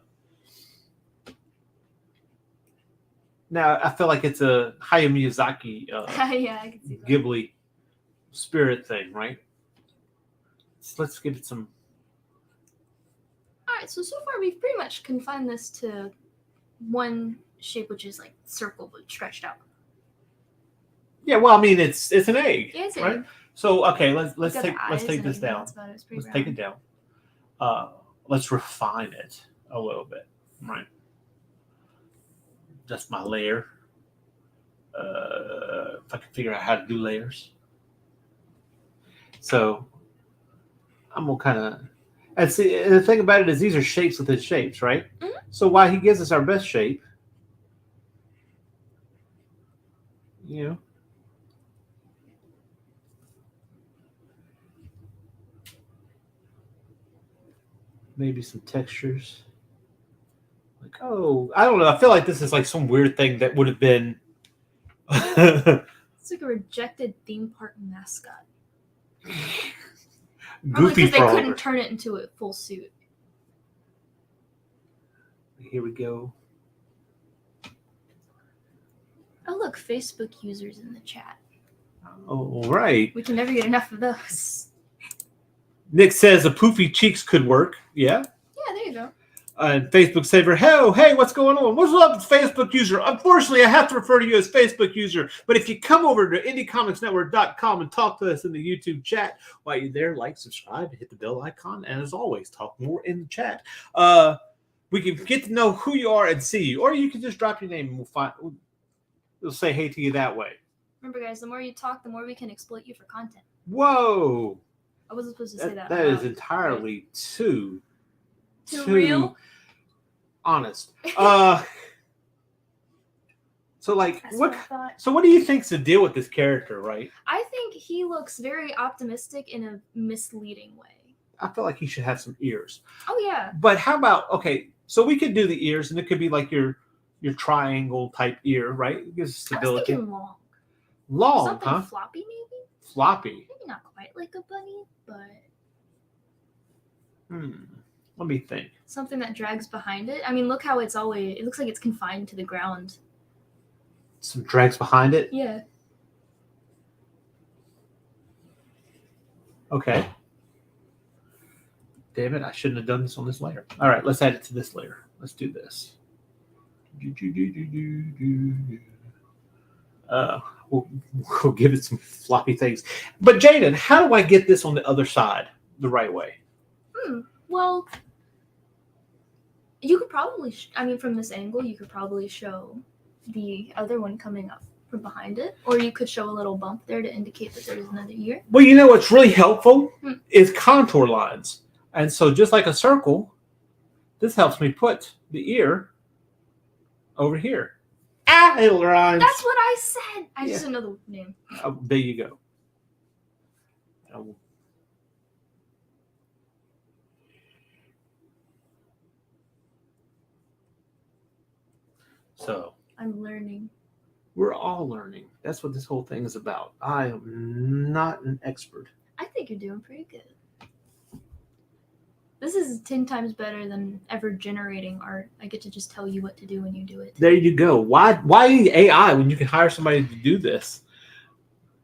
Now I feel like it's a Hayao Miyazaki yeah, I can see that. Ghibli spirit thing, right? So let's give it some... All right, so far we've pretty much confined this to one shape, which is like circle but stretched out. Yeah, well, I mean it's an egg, yeah, it's right? Egg. So okay, let's take this down. Let's take it down. Let's refine it a little bit, right? That's my layer. If I can figure out how to do layers, so I'm gonna kind of. And see, the thing about it is these are shapes within shapes, right? Mm-hmm. So while he gives us our best shape, maybe some textures. Like, oh, I don't know. I feel like this is like some weird thing that would have been. It's like a rejected theme park mascot. Probably because they couldn't turn it into a full suit. Here we go. Oh, look, Facebook users in the chat. Oh, all right. We can never get enough of those. Nick says the poofy cheeks could work. Yeah. Yeah, there you Facebook saver, hey, what's going on? What's up, Facebook user? Unfortunately, I have to refer to you as Facebook user. But if you come over to IndieComicsNetwork.com and talk to us in the YouTube chat, while you're there, like, subscribe, hit the bell icon, and as always, talk more in the chat. We can get to know who you are and see you, or you can just drop your name and we'll say hey to you that way. Remember, guys, the more you talk, the more we can exploit you for content. Whoa! I wasn't supposed to say that. That is entirely too real. Honest. So like what do you think's the deal with this character, right? I think he looks very optimistic in a misleading way. I feel like he should have some ears. Oh yeah. But how about so we could do the ears, and it could be like your triangle type ear, right? It gives stability. I was thinking long. Long, something huh? floppy maybe? Floppy. Maybe not quite like a bunny, but let me think. Something that drags behind it. I mean, look how it looks like it's confined to the ground. Some drags behind it? Yeah. Okay. Damn it, I shouldn't have done this on this layer. All right, let's add it to this layer. Let's do this. We'll give it some floppy things. But Jaden, how do I get this on the other side the right way? Well, you could probably, from this angle, you could probably show the other one coming up from behind it, or you could show a little bump there to indicate that there's another ear. Well, you know what's really helpful is contour lines. And so just like a circle, this helps me put the ear over here. It rhymes. That's what I said. I just didn't know the name. There you go. So I'm learning. We're all learning. That's what this whole thing is about. I am not an expert. I think you're doing pretty good. This is 10 times better than ever generating art. I get to just tell you what to do when you do it. There you go. Why AI when you can hire somebody to do this?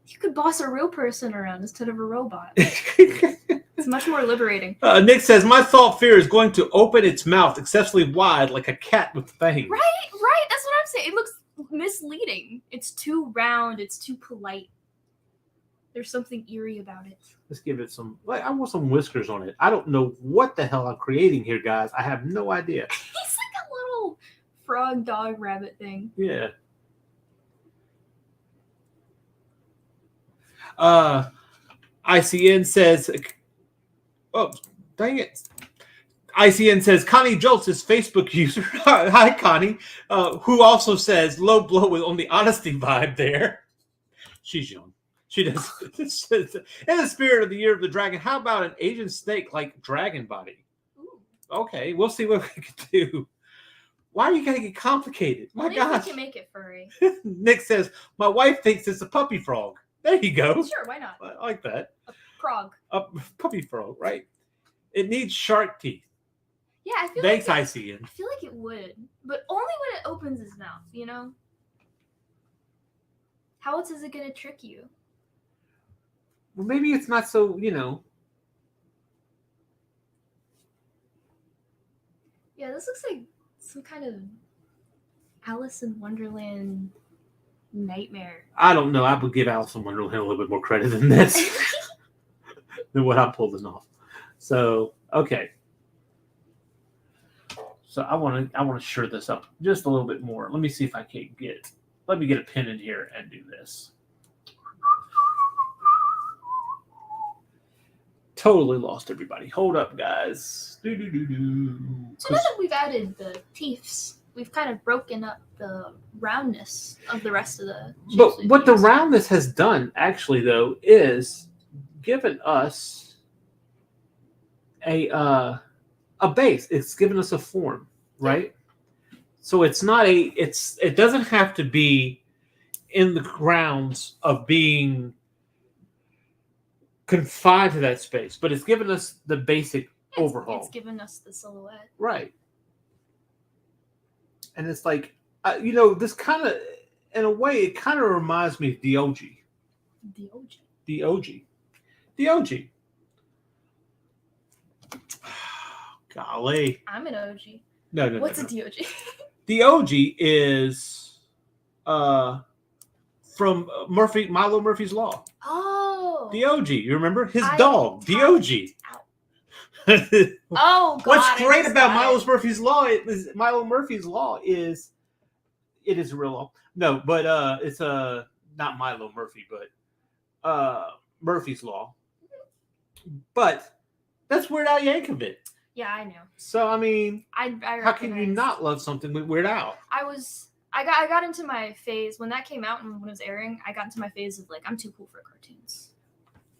You could boss a real person around instead of a robot. It's much more liberating. Nick says, my thought fear is going to open its mouth excessively wide like a cat with fangs. Right. That's what I'm saying. It looks misleading. It's too round. It's too polite. There's something eerie about it. Let's give it some, I want some whiskers on it. I don't know what the hell I'm creating here, guys. I have no idea. He's like a little frog, dog, rabbit thing. Yeah. ICN says, oh, dang it. ICN says, Connie Jolts is Facebook user. Hi, Connie. Who also says, low blow on the honesty vibe there. She's young. She does. In the spirit of the Year of the Dragon, how about an Asian snake like dragon body? Ooh. Okay, we'll see what we can do. Why are you going to get complicated? My gosh. We can make it furry. Nick says, my wife thinks it's a puppy frog. There you go. Sure, why not? I like that. A frog. A puppy frog, right? It needs shark teeth. Yeah, I feel Thanks, like ICN. I feel like it would, but only when it opens its mouth, you know? How else is it going to trick you? Well, maybe it's not so, Yeah, this looks like some kind of Alice in Wonderland nightmare. I don't know. I would give Alice in Wonderland a little bit more credit than this. Than what I'm pulling off. So, okay. So I want to shore this up just a little bit more. Let me see if I can let me get a pen in here and do this. Totally lost everybody. Hold up, guys. So now that we've added the teeths, we've kind of broken up the roundness of the rest of the. But what the roundness has done, actually, though, is given us a base. It's given us a form, right? Yeah. So it's not it doesn't have to be in the grounds of being confined to that space, but it's given us the basic overhaul. It's given us the silhouette. Right. And it's like, this kind of, in a way, it kind of reminds me of the OG. The OG. Golly. I'm an OG. No. What's no. a DOG? The OG is from Milo Murphy's Law. Oh. The OG. You remember? His dog. The OG. Oh, God. What's great about Milo Murphy's Law is it is real law. No, but it's not Milo Murphy, but Murphy's Law. But that's Weird Al Yankovic. Yeah, I know. So I mean, I how can you not love something with Weird Al? I got into my phase when that came out and when it was airing. I got into my phase of like, I'm too cool for cartoons.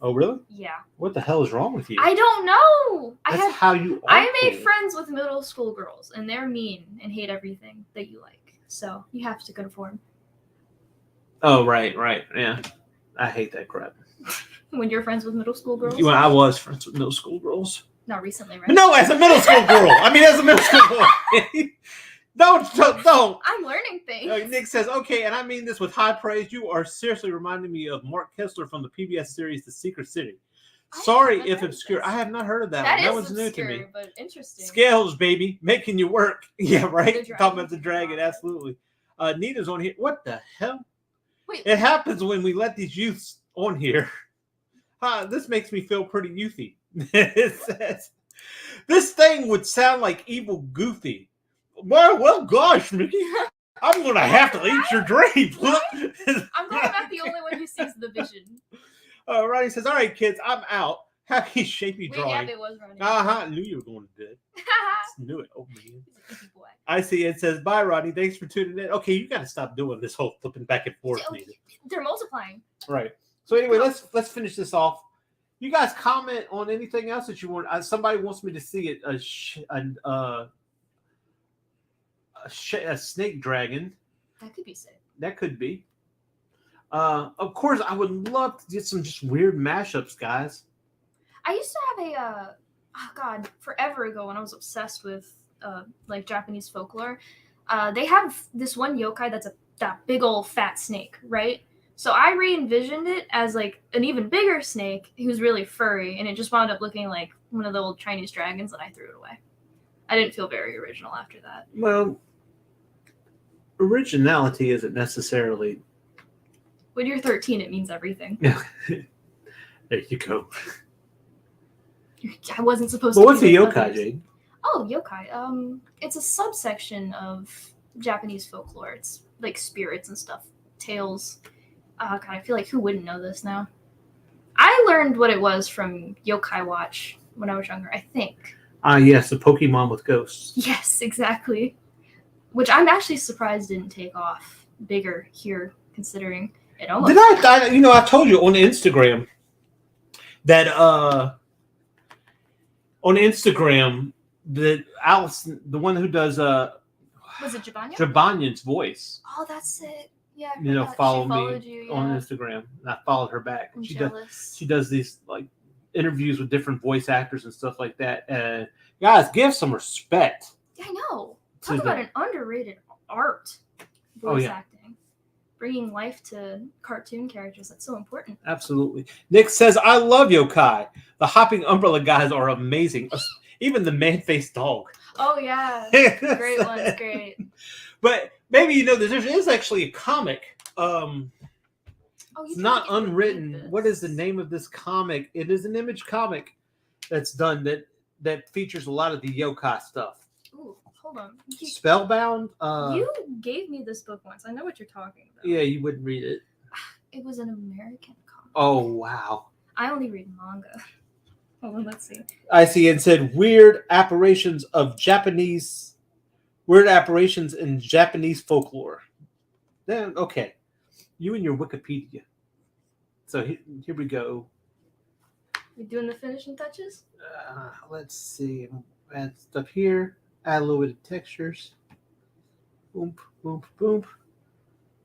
Oh really? Yeah. What the hell is wrong with you? I don't know. That's how you are. I made friends with middle school girls, and they're mean and hate everything that you like. So you have to conform. Oh right, yeah. I hate that crap. When you're friends with middle school girls? Well, I was friends with middle school girls. Not recently, right? No, as a middle school girl. I mean, as a middle school girl. Don't. I'm learning things. Nick says, okay, and I mean this with high praise. You are seriously reminding me of Mark Kessler from the PBS series The Secret City. Sorry if obscure. I have not heard of that one. That one's obscure, new to me. But interesting. Scales, baby, making you work. Yeah, right? Talking about the dragon, Wow. Absolutely. Nita's on here. What the hell? Wait. It happens when we let these youths on here. This makes me feel pretty youthy. It says, this thing would sound like evil Goofy. Well, gosh, Mickey, I'm going to have to eat your dream. I'm glad I'm not the only one who sees the vision. Ronnie says, all right, kids, I'm out. Happy shapey Wait, drawing. yeah, it was Ronnie. I knew you were going to do it. Knew it. Oh, man. I see it says, bye, Rodney. Thanks for tuning in. Okay, you got to stop doing this whole flipping back and forth. They're multiplying. Right. So anyway, let's finish this off. You guys comment on anything else that you want. Somebody wants me to see it. A snake dragon. That could be sick. That could be. Of course, I would love to get some just weird mashups, guys. I used to have forever ago when I was obsessed with like Japanese folklore. They have this one yokai that's that big old fat snake, right? So I re-envisioned it as like an even bigger snake who's really furry, and it just wound up looking like one of the old Chinese dragons, and I threw it away. I didn't feel very original after that. Well, originality isn't necessarily. When you're 13, it means everything. Yeah. There you go. I wasn't supposed to. Well, what's a yokai, others. Jade? Oh, yokai. It's a subsection of Japanese folklore. It's like spirits and stuff, tales. God, I feel like who wouldn't know this now? I learned what it was from Yokai Watch when I was younger, I think. Yes, a Pokemon with ghosts. Yes, exactly. Which I'm actually surprised didn't take off bigger here, considering it almost. Did I told you on Instagram that that Alison, the one who does was it Jabanya? Jabanyan's voice. Oh, that's it. Yeah, follow me on Instagram, and I followed her back. I'm she jealous. She does these like interviews with different voice actors and stuff like that. And guys, give some respect. Yeah, I know. Talk about an underrated art. Voice acting, bringing life to cartoon characters. That's so important. Absolutely. Nick says, "I love yokai. The hopping umbrella guys are amazing. Even the man-faced dog." Oh yeah, great one's great. But maybe there is actually a comic. It's not unwritten. What is the name of this comic? It is an Image comic that's done that features a lot of the yokai stuff. Ooh, hold on. Spellbound. You gave me this book once. I know what you're talking about. Yeah, you wouldn't read it. It was an American comic. Oh wow. I only read manga. Hold on, let's see. I see, and said weird apparitions in Japanese folklore. Then okay, you and your Wikipedia. So here we go. You doing the finishing touches? Let's see. Add stuff here. Add a little bit of textures. Boom, boom, boom.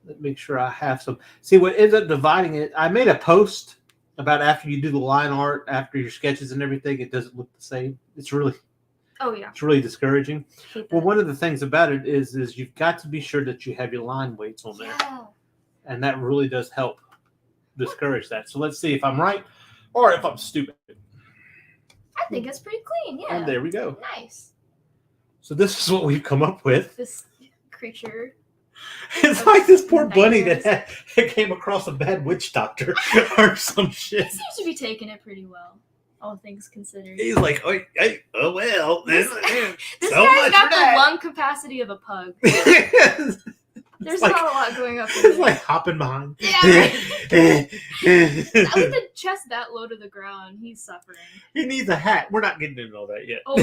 Let's make sure I have some. See what ends up dividing it. I made a post about after you do the line art, after your sketches and everything, it doesn't look the same. It's really, it's really discouraging. Well, one of the things about it is you've got to be sure that you have your line weights on there, and that really does help discourage that. So let's see if I'm right or if I'm stupid. I think it's pretty clean. Yeah. And there we go. Nice. So this is what we've come up with. This creature. It's like this poor bunny nightmares. that came across a bad witch doctor or some shit. He seems to be taking it pretty well, all things considered. He's like, oh well. This so guy's much got for the that. lung capacity of a pug. There's like- not a lot going up in It's there. like hopping behind. Yeah, right. With the chest that low to the ground, he's suffering. He needs a hat. We're not getting into all that yet. Oh.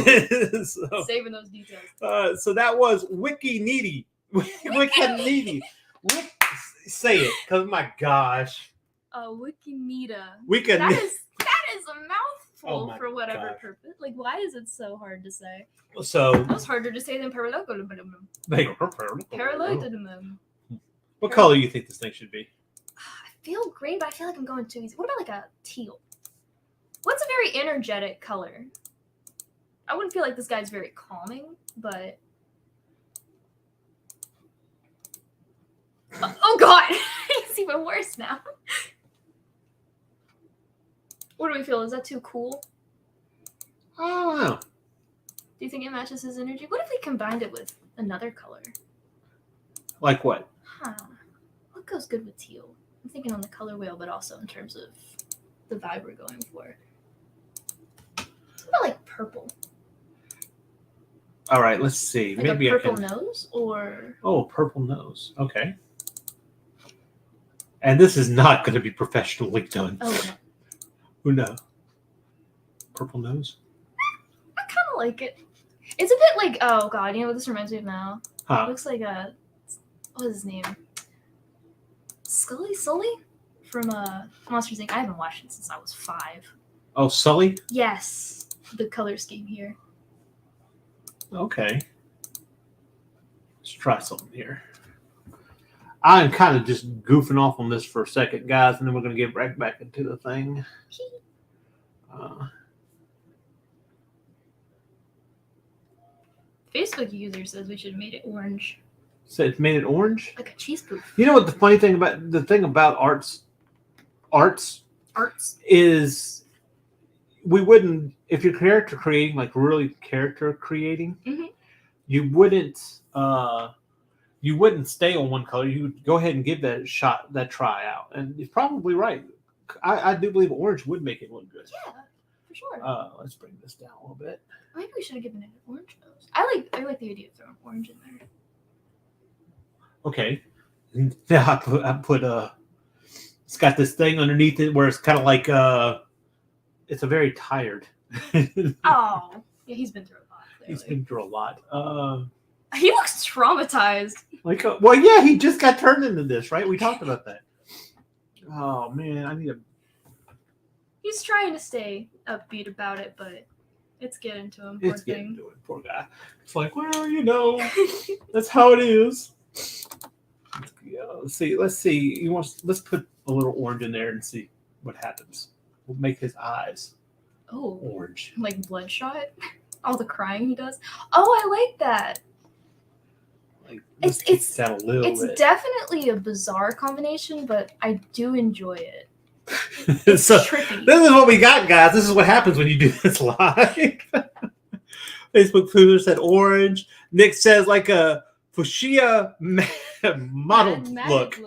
so, Saving those details. so that was Wiki Needy. Wiki Needy. Say it, because my gosh. Wikinita. Wiki That is a mouthful Oh my for whatever gosh. purpose. Like, why is it so hard to say? So, That was harder to say than parallelogram. Parallelogram. what color do you think this thing should be? I feel green, but I feel like I'm going too easy. What about like a teal? What's a very energetic color? I wouldn't feel like this guy's very calming, but oh god, it's even worse now. What do we feel? Is that too cool? I don't know. Do you think it matches his energy? What if we combined it with another color? Like what? Huh. What goes good with teal? I'm thinking on the color wheel, but also in terms of the vibe we're going for. What about like purple? All right, let's see. Like Maybe a purple I can. nose or Oh, purple nose. Okay. And this is not going to be professionally done. oh no. Who knows? Purple nose? I kind of like it. It's a bit like, oh god, you know what this reminds me of now? It Huh. looks like what is his name? Sully from Monsters Inc. I haven't watched it since I was 5. Oh, Sully? Yes, the color scheme here. Okay. Let's try something here. I'm kind of just goofing off on this for a second, guys, and then we're going to get right back into the thing. Facebook user says we should have made it orange, So it's made it orange. like a cheese poof. You know what the funny thing about arts Arts. is we wouldn't, if you're character creating, like really character creating, Mhm. you wouldn't stay on one color. You would go ahead and give that try out. And you're probably right. I do believe orange would make it look good. Yeah, for sure. Let's bring this down a little bit. Maybe we should have given it an orange nose. I like the idea of throwing orange in there. Okay. Now I put it's got this thing underneath it where it's kind of like it's a very tired. Oh, yeah, he's been through a lot. He's Clearly. been through a lot. He looks traumatized. Well, yeah, he just got turned into this, right? We talked about that. Oh man, I need a. He's trying to stay upbeat about it, but it's getting to him. Poor It's getting thing. to it, poor guy. It's like, well, that's how it is. Yeah, let's see. Let's put a little orange in there and see what happens. We'll make his eyes Oh, orange. like Bloodshot. All the crying he does. Oh, I like that. Like It's- let's keep that a little It's bit. definitely a bizarre combination, but I do enjoy it. It's So trippy. this is what we got, guys. This is what happens when you do this live. Facebook Pooler said orange. Nick says like a fuchsia modeled Mad look.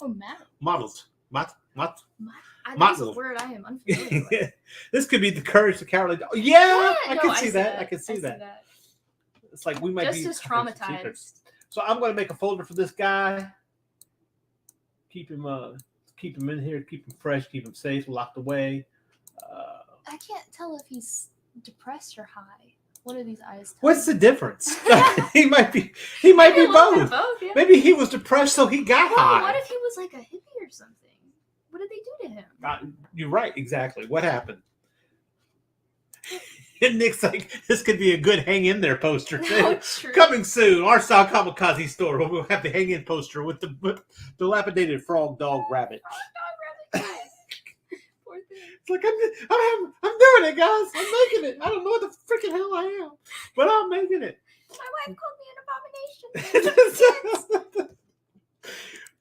Oh, mad. Modeled. That's a Model. word I am unfamiliar with. This could be the courage, the cowardly. Oh, yeah, I no, can see that. I can see I that. It's like we might Just be as traumatized. So I'm going to make a folder for this guy. Keep him in here. Keep him fresh. Keep him safe. Locked away. I can't tell if he's depressed or high. What are these eyes? telling What's the me? difference? he might be. He might Maybe be a little bit of both. yeah. Maybe he was depressed, so he got Well, high. what if he was like a hippie or something? What did they do to him? You're right. Exactly. What happened? And Nick's like, this could be a good hang in there poster. No, it's true. Coming soon, our style kamikaze store. We'll have the hang in poster with the dilapidated frog, dog, rabbit. Oh, dog, rabbit, yes. Poor thing. It's like I'm doing it, guys. I'm making it. I don't know what the freaking hell I am, but I'm making it. My wife called me an abomination.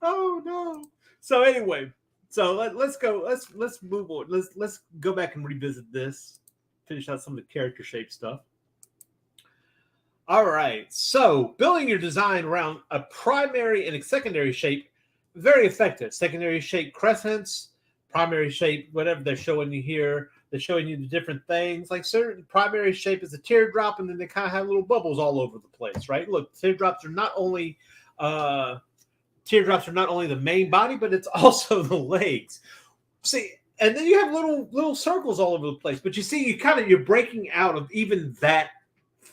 Oh no. So anyway, let's go. Let's move on. Let's go back and revisit this. finish out some of the character shape stuff. All right, so building your design around a primary and a secondary shape, very effective. Secondary shape crescents, primary shape, whatever they're showing you here. They're showing you the different things. Like certain primary shape is a teardrop, and then they kind of have little bubbles all over the place, right? Look, teardrops are not only the main body, but it's also the legs. See, and then you have little circles all over the place. But you see, you're breaking out of even that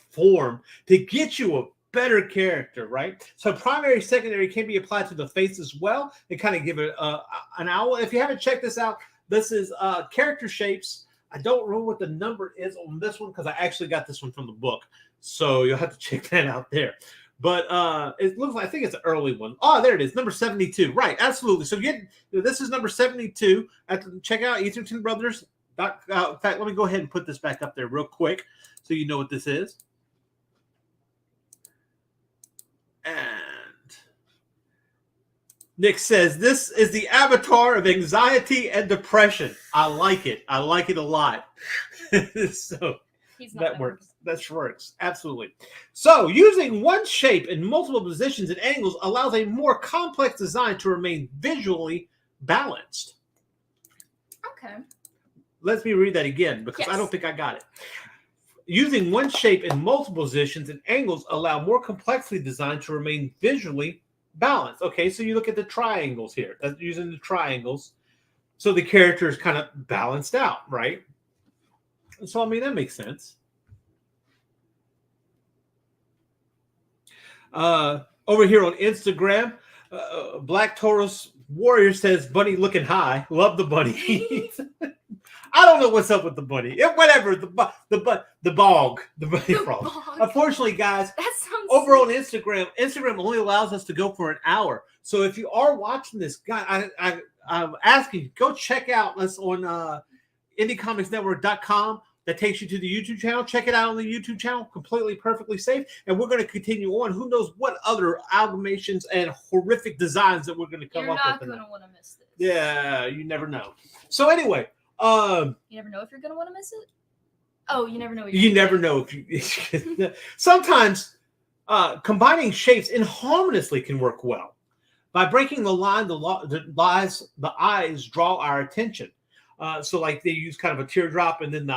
form to get you a better character, right? So primary, secondary can be applied to the face as well. They kind of give it an owl. If you haven't checked this out, this is character shapes. I don't know what the number is on this one because I actually got this one from the book. So you'll have to check that out there. But it looks like, I think it's an early one. Oh, there it is, number 72. Right, absolutely. So this is number 72. Check out Etherington Brothers. In fact, let me go ahead and put this back up there real quick so you know what this is. And Nick says, this is the avatar of anxiety and depression. I like it. I like it a lot. So that works. That works. Absolutely. So using one shape in multiple positions and angles allows a more complex design to remain visually balanced. Okay. Let me read that again because I don't think I got it. Using one shape in multiple positions and angles allow more complexly designed to remain visually balanced. Okay, so you look at the triangles here. That's using the triangles. So the character is kind of balanced out, right? So, I mean, that makes sense. Over here on Instagram, Black Taurus Warrior says, bunny looking high. Love the bunny. I don't know what's up with the bunny. Whatever, the bog, the bunny frog. Unfortunately, guys, over on Instagram only allows us to go for an hour. So if you are watching this, guy, I'm asking you, go check out us on IndieComicsNetwork.com. That takes you to the YouTube channel. Check it out on the YouTube channel. Completely, perfectly safe. And we're going to continue on. Who knows what other amalgamations and horrific designs that we're going to come up with. You're not going to want to miss this. Yeah, you never know. So anyway. You never know if you're going to want to miss it? Oh, you never know. You never know if you... Sometimes combining shapes inharmoniously can work well. By breaking the line, the eyes draw our attention. So like they use kind of a teardrop and then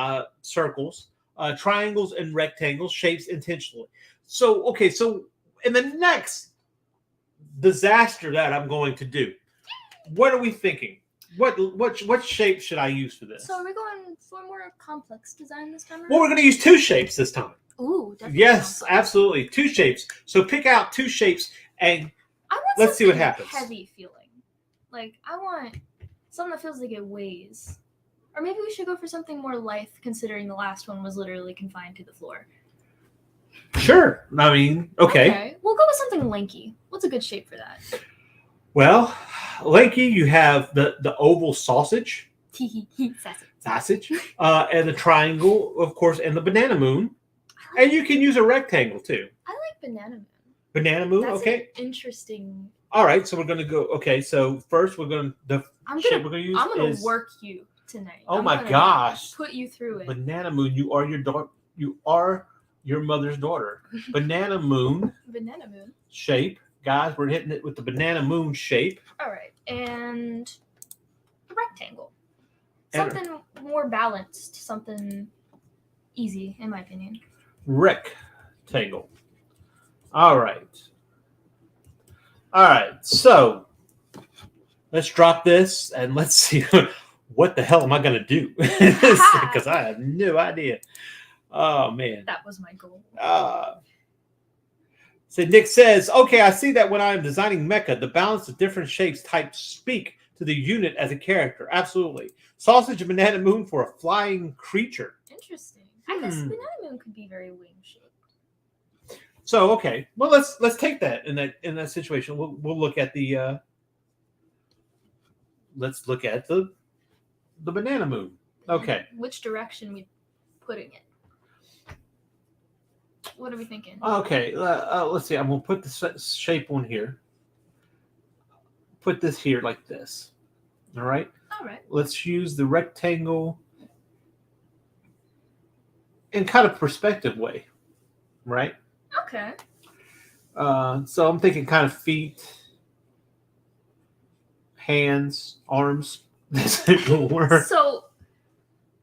circles, triangles and rectangles, shapes intentionally. So, okay, so in the next disaster that I'm going to do, what are we thinking? What shape should I use for this? So are we going for more complex design this time around? Well, we're going to use two shapes this time. Ooh, definitely. Yes, absolutely. Two shapes. So pick out two shapes and let's see what happens. Heavy feeling. Like, I want something that feels like it weighs. Or maybe we should go for something more lithe, considering the last one was literally confined to the floor. Sure. I mean, okay. We'll go with something lanky. What's a good shape for that? Well, lanky, you have the oval sausage. Sausage. And the triangle, of course, and the banana moon. And you can use a rectangle, too. I like banana moon. Banana moon, That's okay. Interesting. All right, so we're going to go. Okay, so first we're going to... I'm going to work you tonight. Oh, my gosh. Put you through it. Banana moon, you are your daughter. You are your mother's daughter. Banana moon. Banana moon. Shape. Guys, we're hitting it with the banana moon shape. All right, and a rectangle. Something more balanced. Something easy, in my opinion. Rectangle. All right. So let's drop this and let's see what the hell am I going to do? Because I have no idea. Oh, man. That was my goal. So Nick says, okay, I see that when I'm designing mecha, the balance of different shapes types speak to the unit as a character. Absolutely. Sausage and banana moon for a flying creature. Interesting. I guess banana moon could be very wing shaped. So okay, well let's take that in that situation. We'll look at the let's look at the banana moon. Okay. Which direction we putting it? What are we thinking? Okay, let's see. I'm gonna put the shape on here. Put this here like this. All right. All right. Let's use the rectangle. in kind of perspective way, right? Okay. So I'm thinking kind of feet, hands, arms. This will work. So,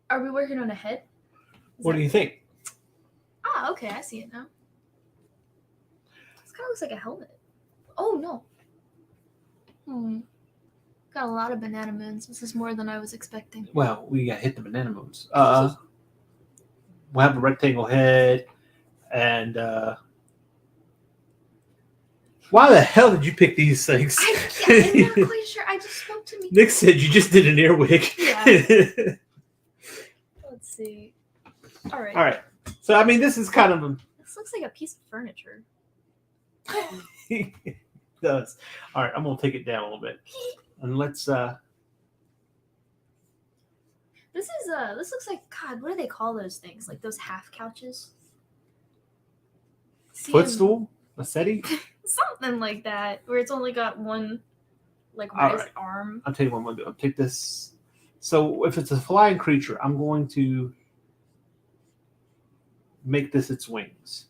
are we working on a head? What do you think? Ah, okay, I see it now. This kind of looks like a helmet. Oh no. Got a lot of banana moons. This is more than I was expecting. Well, we got hit the banana moons. We'll have a rectangle head, and why the hell did you pick these things? I'm not quite sure. I just spoke to me. Nick said you just did an earwig. Yeah. Let's see. All right. All right. So I mean, this is kind of This looks like a piece of furniture. it does. All right, I'm gonna take it down a little bit, and let's. This looks like, God, what do they call those things? Like those half couches? Footstool, a settee. Something like that, where it's only got one, like, All raised right. arm. I'll tell you what I'm gonna do. I'll take this. So if it's a flying creature, I'm going to make this its wings.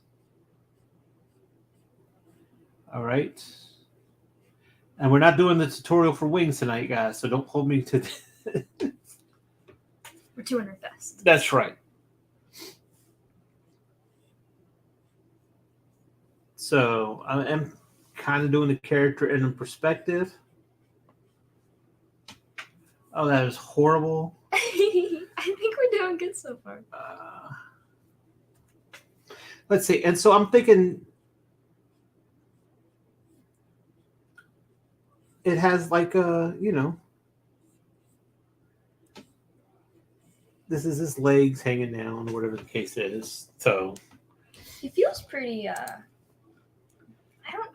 All right. And we're not doing the tutorial for wings tonight, guys, so don't hold me to We're doing our best. That's right. So I am kind of doing the character in a perspective. Oh, that is horrible. I think we're doing good so far. Let's see. And so I'm thinking it has like a, this is his legs hanging down, or whatever the case is. So It feels pretty, I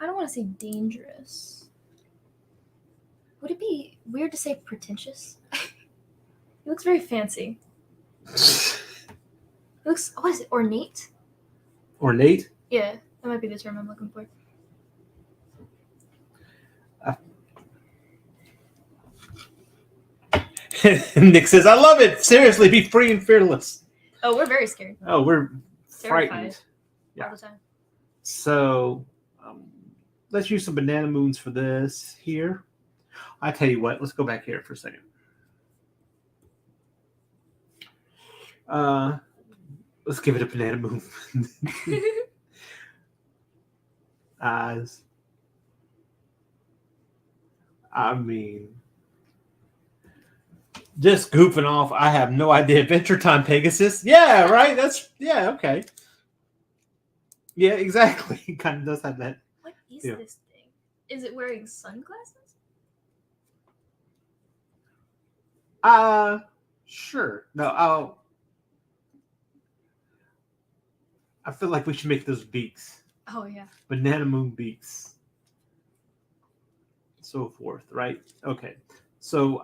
don't want to say dangerous. Would it be weird to say pretentious? It looks very fancy. It looks, what is it, ornate? ornate. Yeah, that might be the term I'm looking for. Nick says, I love it. Seriously, be free and fearless. Oh, we're very scared. Oh, we're Terrified. frightened. Yeah. All the time. So let's use some banana moons for this here. I tell you what, let's go back here for a second. Let's give it a banana moon. Eyes. I mean, just goofing off. I have no idea. Adventure Time Pegasus. Yeah, right. Yeah, okay. Yeah, exactly. It kind of does have that. What is this thing? Is it wearing sunglasses? Sure. No, I feel like we should make those beaks. Oh, yeah. Banana moon beaks. So forth, right? Okay. So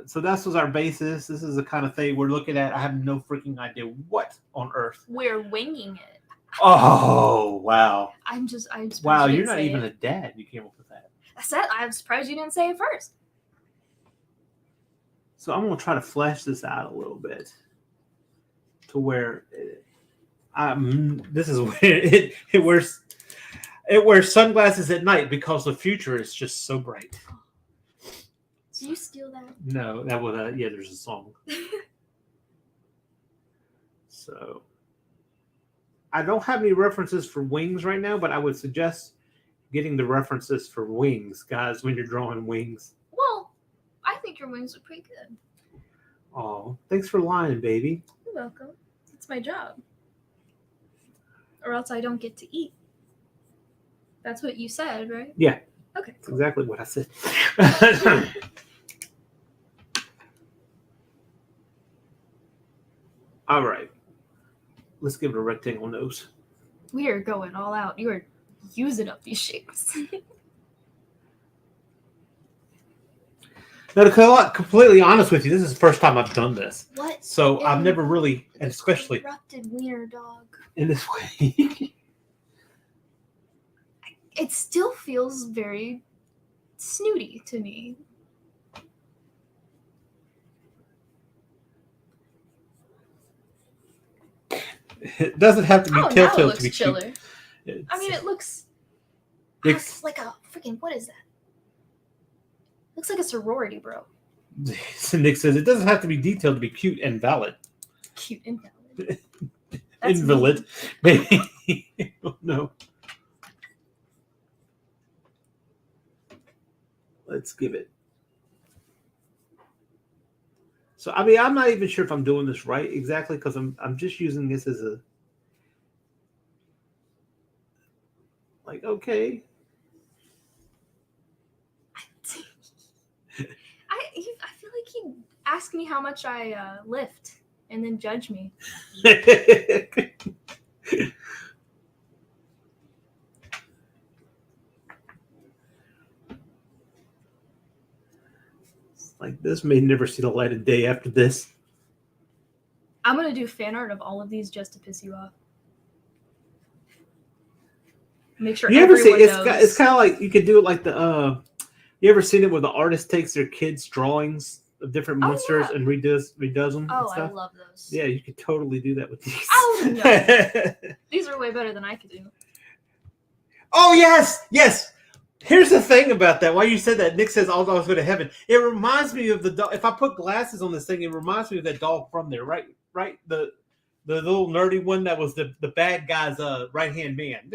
so this was our basis. This is the kind of thing we're looking at. I have no freaking idea what on earth. We're winging it. Oh, wow. I'm surprised Wow, you you're didn't not say even it. a dad. You came up with that. I'm surprised you didn't say it first. So I'm going to try to flesh this out a little bit to where this is where it wears sunglasses at night because the future is just so bright. Did you steal that? No, that was there's a song. So I don't have any references for wings right now, but I would suggest getting the references for wings, guys, when you're drawing wings. Well, I think your wings are pretty good. Oh, thanks for lying, baby. You're welcome. It's my job. Or else I don't get to eat. That's what you said, right? Yeah. Okay. That's exactly what I said. All right. Let's give it a rectangle nose. We are going all out. You are using up these shapes. Now, to be completely honest with you, this is the first time I've done this. What? So I've never really, and especially Corrupted wiener dog. in this way. It still feels very snooty to me. It doesn't have to be Now it telltale to looks be chiller. cute. I mean, it looks like a freaking, what is that? Looks like a sorority, bro. Nick says it doesn't have to be detailed to be cute and valid. Cute and valid. That's Invalid, maybe. No. Let's give it. So I mean, I'm not even sure if I'm doing this right exactly because I'm just using this as a okay. I feel like he'd ask me how much I lift and then judge me. Like this may never see the light of day after this. I'm gonna do fan art of all of these just to piss you off. Make sure You ever see? everyone knows. It's kind of like you could do it like the. You ever seen it where the artist takes their kids' drawings of different monsters and redoes them? Oh, and stuff? I love those. Yeah, you could totally do that with these. Oh no, these are way better than I could do. Oh yes. Here's the thing about that. Why you said that? Nick says all dogs go to heaven. It reminds me of the dog. If I put glasses on this thing, it reminds me of that dog from there, right? The little nerdy one that was the bad guy's right hand man.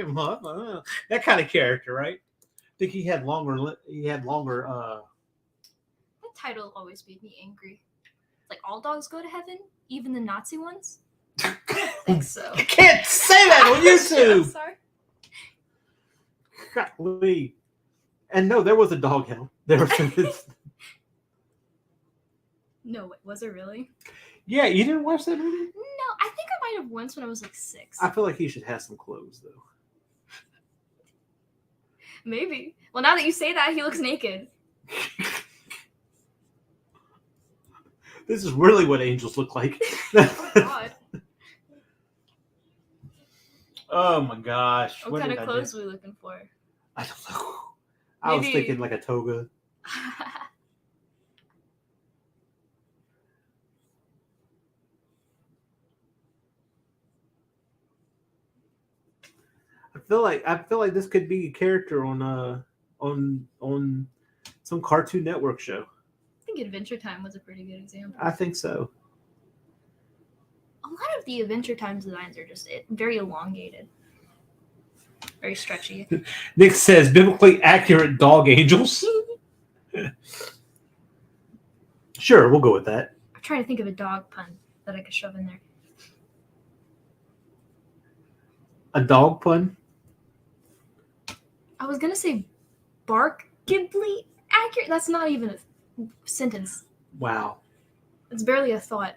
That kind of character, right? I think he had longer. That title always made me angry. Like, all dogs go to heaven, even the Nazi ones. I don't think so. You can't say that on YouTube. I'm sorry. Golly. And no, there was a dog hell. There was. No, wait, was it really? Yeah, you didn't watch that movie? No, I think I might have once when I was like 6. I feel like he should have some clothes though. Maybe. Well, now that you say that, he looks naked. This is really what angels look like. Oh God. Oh my gosh. What kind of clothes are we looking for? I don't know. I was thinking like a toga. I feel like this could be a character on some Cartoon Network show. I think Adventure Time was a pretty good example. I think so. A lot of the Adventure Time designs are just very elongated. Very stretchy. Nick says biblically accurate dog angels. Sure, we'll go with that. I'm trying to think of a dog pun that I could shove in there. A dog pun? I was gonna say barkably accurate. That's not even a sentence. Wow. It's barely a thought.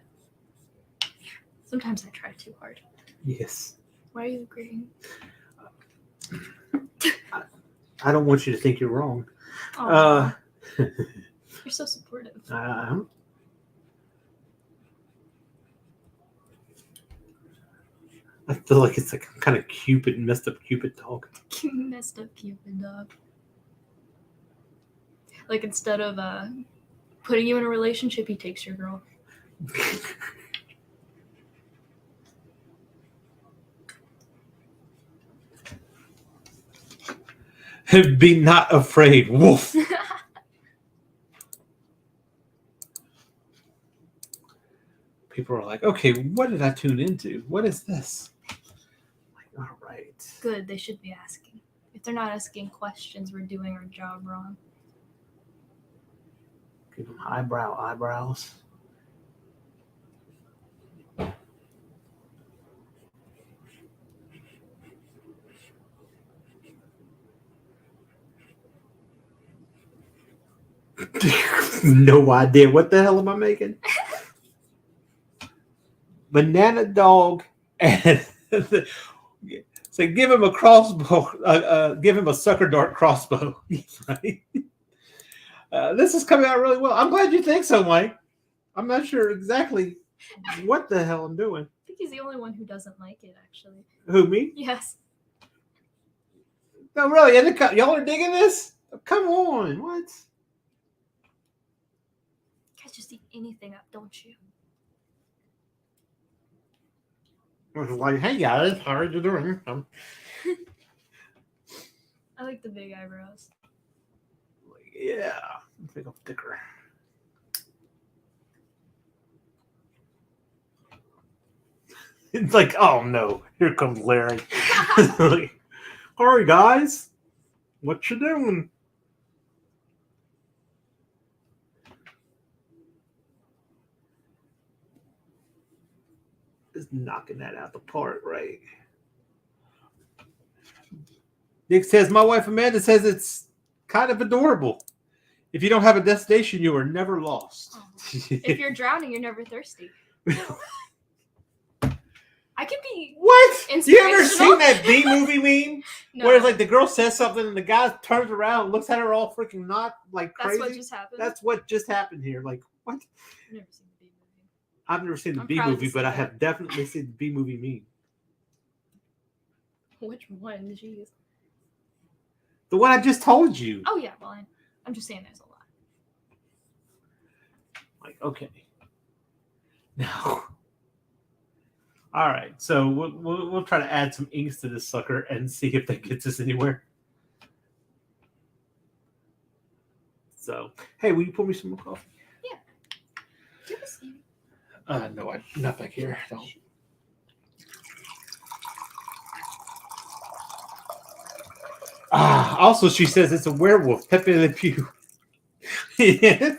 Sometimes I try too hard. Yes. Why are you agreeing? I don't want you to think you're wrong. You're so supportive. I feel like it's like kind of messed up Cupid dog. Messed up Cupid dog. Like, instead of putting you in a relationship, he takes your girl. Be not afraid, wolf. People are like, okay, what did I tune into? What is this? Like, all right. Good, they should be asking. If they're not asking questions, we're doing our job wrong. Give them eyebrows. No idea. What the hell am I making? Banana dog and so give him a crossbow. Give him a sucker dart crossbow. Right? This is coming out really well. I'm glad you think so, Mike. I'm not sure exactly what the hell I'm doing. I think he's the only one who doesn't like it, actually. Who, me? Yes. No, really. Y'all are digging this? Come on. What? You guys just eat anything up, don't you? I was like, hey guys, how are you doing? I like the big eyebrows. Yeah, make them thicker. It's like, oh no, here comes Larry. Like, all right, guys, what you doing? Just knocking that out the park, right? Nick says, my wife Amanda says it's kind of adorable. If you don't have a destination, you are never lost. Oh. If you're drowning, you're never thirsty. I could be What? You ever inspirational. seen that B movie meme? No. Where it's like the girl says something and the guy turns around and looks at her all freaking not like crazy. That's what just happened. That's what just happened here. Like, what? I've never seen the B movie. I've never seen the I'm B proud to movie, see but I that. have definitely seen the B movie meme. Which one did you use? The one I just told you. Oh yeah, well I'm just saying there's a lot. Like, okay. Now. All right, so we'll try to add some inks to this sucker and see if that gets us anywhere. So, hey, will you pour me some more coffee? Yeah. Give us some. No, not back here. Don't. Also, she says it's a werewolf. Pepe Le Pew. Yeah,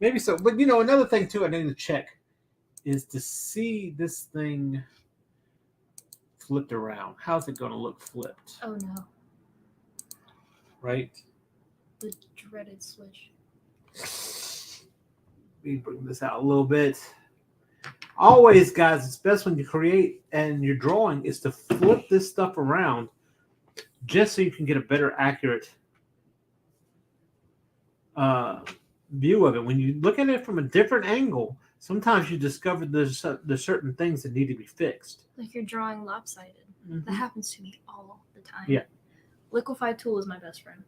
maybe so. But, another thing, too, I need to check is to see this thing flipped around. How's it going to look flipped? Oh, no. Right? The dreaded switch. Let me bring this out a little bit. Always, guys, it's best when you create and you're drawing is to flip this stuff around just so you can get a better accurate view of it. When you look at it from a different angle, sometimes you discover there's certain things that need to be fixed. Like you're drawing lopsided. Mm-hmm. That happens to me all the time. Yeah. Liquify tool is my best friend.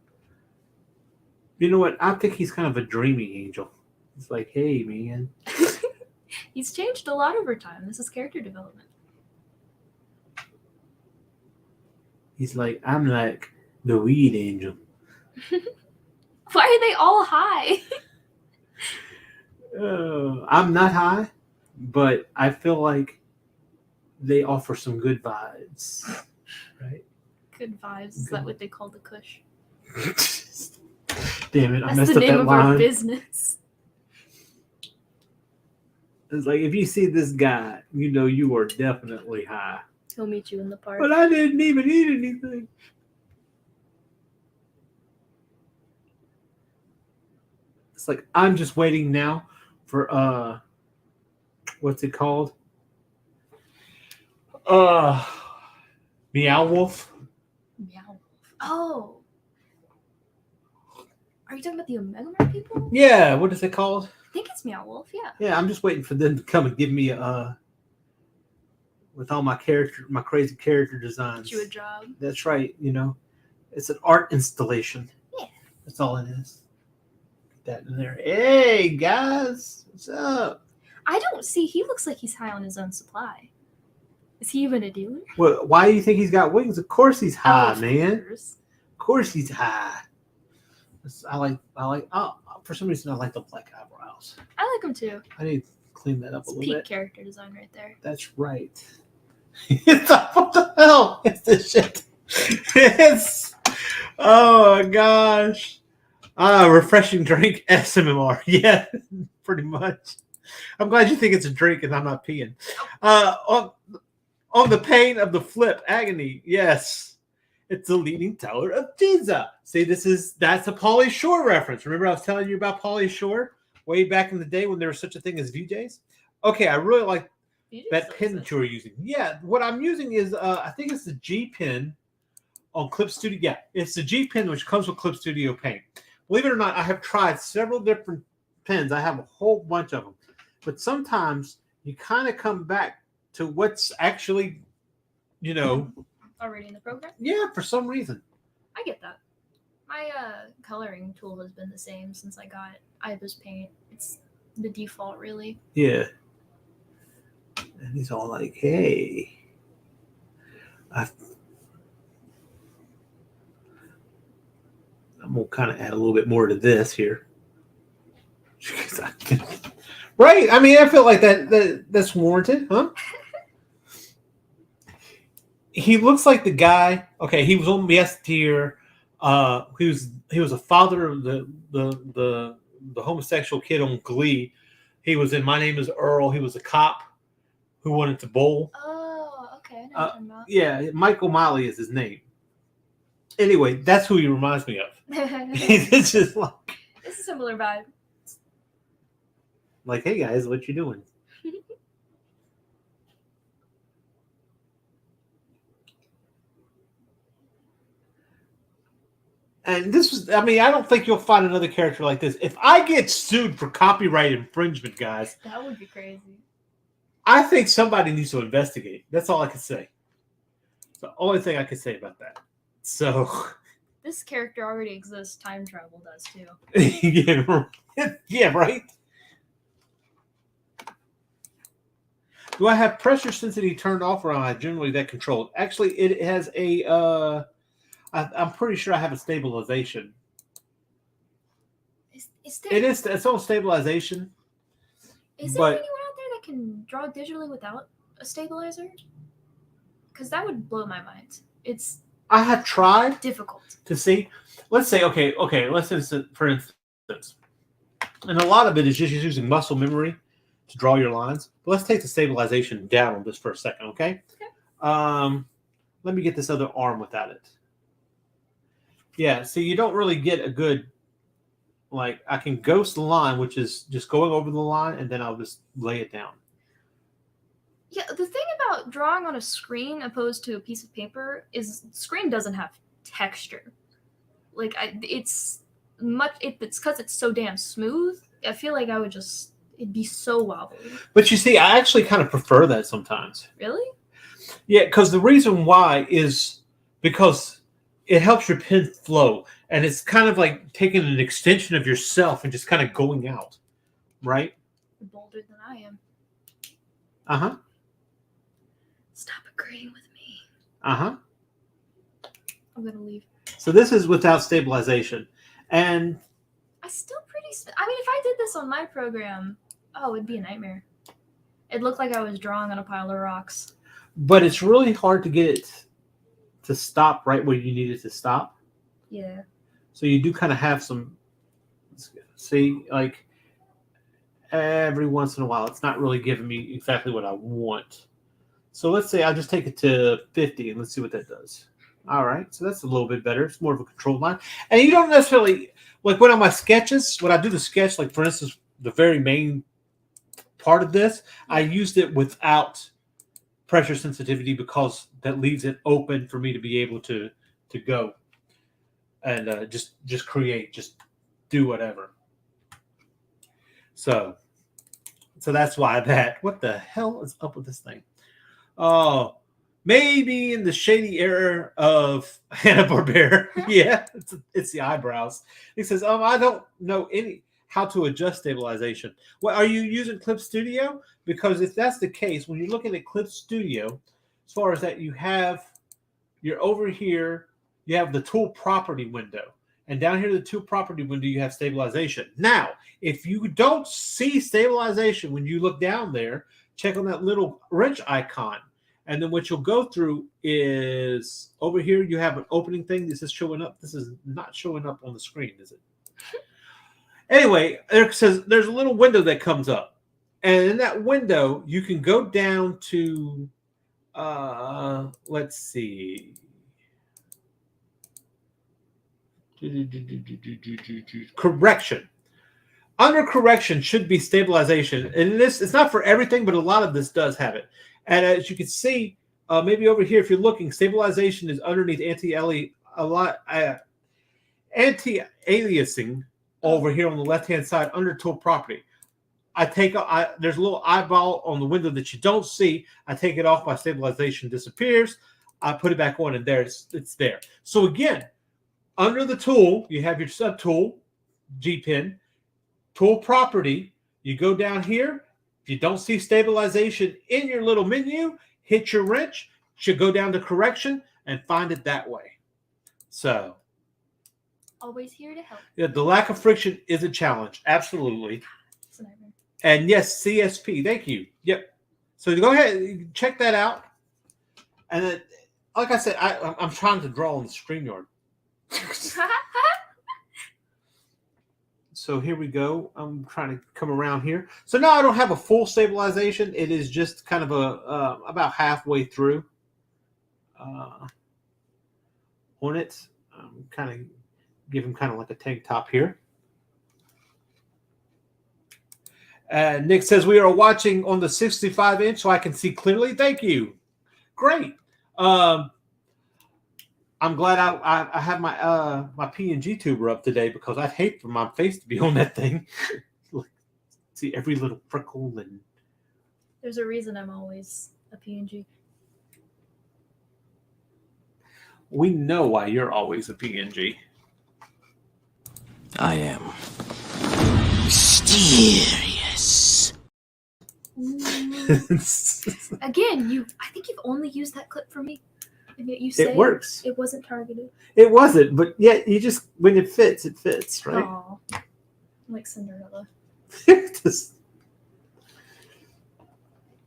You know what? I think he's kind of a dreaming angel. It's like, hey, man. He's changed a lot over time. This is character development. He's like, I'm like the weed angel. Why are they all high? I'm not high, but I feel like they offer some good vibes, right? Good vibes. Is that what they call the Kush? Damn it! I That's messed the up name that of line. our business. It's like if you see this guy, you are definitely high. He'll meet you in the park. But I didn't even eat anything. It's like I'm just waiting now for what's it called? Meow Wolf. Meow Wolf. Oh. Are you talking about the Omega Man people? Yeah, what is it called? I think it's Meow Wolf, yeah. Yeah, I'm just waiting for them to come and give me with all my crazy character designs. Get you a job. That's right, It's an art installation. Yeah. That's all it is. Get that in there. Hey guys, what's up? I don't see. He looks like he's high on his own supply. Is he even a dealer? Well, why do you think he's got wings? Of course he's high, man. Course. Of course he's high. I like. Oh, for some reason I like the black eyebrows. I like him too. I need to clean that up It's a little peak bit. character design right there. That's right. What the hell is this shit? It's oh my gosh. Refreshing drink SMMR. Yeah, pretty much. I'm glad you think it's a drink and I'm not peeing. On the pain of the flip, agony. Yes. It's the Leaning Tower of Giza. See, that's a Pauly Shore reference. Remember I was telling you about Pauly Shore way back in the day when there was such a thing as VJs? Okay, I really like that pen that you were using. Yeah, what I'm using is, I think it's the G pen on Clip Studio. Yeah, it's the G pen, which comes with Clip Studio Paint. Believe it or not, I have tried several different pens. I have a whole bunch of them. But sometimes you kind of come back to what's actually, already in the program? Yeah, for some reason. I get that. My coloring tool has been the same since I got IBIS Paint. It's the default, really. Yeah. And he's all like, hey, I'm going to kind of add a little bit more to this here. Right? I mean, I feel like that's warranted, huh? He looks like the guy. Okay, he was on Yes Tier. He was a father of the homosexual kid on Glee. He was in My Name Is Earl. He was a cop who wanted to bowl. Oh, okay. I know what you're talking about. Yeah, Michael Miley is his name. Anyway, that's who he reminds me of. It's just like It's a similar vibe. Like, hey guys, what you doing? And this was, I mean, I don't think you'll find another character like this. If I get sued for copyright infringement, guys, That would be crazy. I think somebody needs to investigate. That's all I can say. It's the only thing I can say about that. So, This character already exists. Time travel does too. yeah, right? Do I have pressure sensitivity turned off, or am I generally that controlled? Actually, it has a, I'm pretty sure I have a stabilization. Is there, It's on stabilization. is there anyone out there that can draw digitally without a stabilizer? Because that would blow my mind. It's I have tried difficult. to see. Let's say, okay. Let's say, for instance, and a lot of it is just using muscle memory to draw your lines. But let's take the stabilization down on this for a second, okay? Let me get this other arm without it. Yeah, so you don't really get a good, like, I can ghost the line, which is just going over the line, and then I'll just lay it down. Yeah, the thing about drawing on a screen opposed to a piece of paper is screen doesn't have texture. Like, it's because it's so damn smooth. I feel like it'd be so wobbly. But you see, I actually kind of prefer that sometimes. Really? Yeah, because the reason why is because it helps your pen flow, and it's kind of like taking an extension of yourself and just kind of going out, right? You're bolder than I am. Uh-huh. Stop agreeing with me. Uh-huh. I'm gonna leave. So this is without stabilization. And I still I mean, if I did this on my program, it'd be a nightmare. It looked like I was drawing on a pile of rocks. but it's really hard to get it to stop right where you need it to stop. Yeah. So you do kind of have some, see, like every once in a while, it's not really giving me exactly what I want. So let's say I'll just take it to 50 and let's see what that does. All right. So that's a little bit better. It's more of a controlled line. And you don't necessarily, like when on my sketches, when I do the sketch, like for instance, the very main part of this, I used it without pressure sensitivity because that leaves it open for me to be able to go and just create, just do whatever. So that's why that. What the hell is up with this thing? Oh, maybe in the shady era of Hanna-Barbera. Yeah, it's the eyebrows. He says, I don't know how to adjust stabilization. Well, are you using Clip Studio? Because if that's the case, when you're looking at Clip Studio, as far as that, you're over here, you have the tool property window. And down here, the tool property window, you have stabilization. Now, if you don't see stabilization when you look down there, check on that little wrench icon. And then what you'll go through is over here, you have an opening thing. This is showing up. This is not showing up on the screen, is it? Anyway, it says there's a little window that comes up. And in that window, you can go down to, let's see. Correction. Under correction should be stabilization. And it's not for everything, but a lot of this does have it. And as you can see, maybe over here, if you're looking, stabilization is underneath anti-aliasing over here on the left-hand side under tool property. There's a little eyeball on the window that you don't see. I take it off, my stabilization disappears. I put it back on, and there it's there. So again, under the tool, you have your subtool, G-pin, tool property. You go down here, If you don't see stabilization in your little menu, hit your wrench, should go down to correction, and find it that way. So, always here to help. yeah, the lack of friction is a challenge. Absolutely. It's a nightmare. And yes, CSP. Thank you. Yep. So go ahead, check that out. And then, like I said, I'm trying to draw on the StreamYard. So here we go. I'm trying to come around here. So now I don't have a full stabilization. It is just kind of a about halfway through on it. Kind of give him kind of like a tank top here. Nick says we are watching on the 65-inch so I can see clearly. Thank you. Great. I'm glad I have my my PNG tuber up today because I'd hate for my face to be on that thing. See every little freckle and. There's a reason I'm always a PNG. We know why you're always a PNG. I am mysterious. Again, I think you've only used that clip for me. And yet you say it works. It wasn't targeted. It wasn't, but yet you just when it fits, right? Oh, like Cinderella. Just,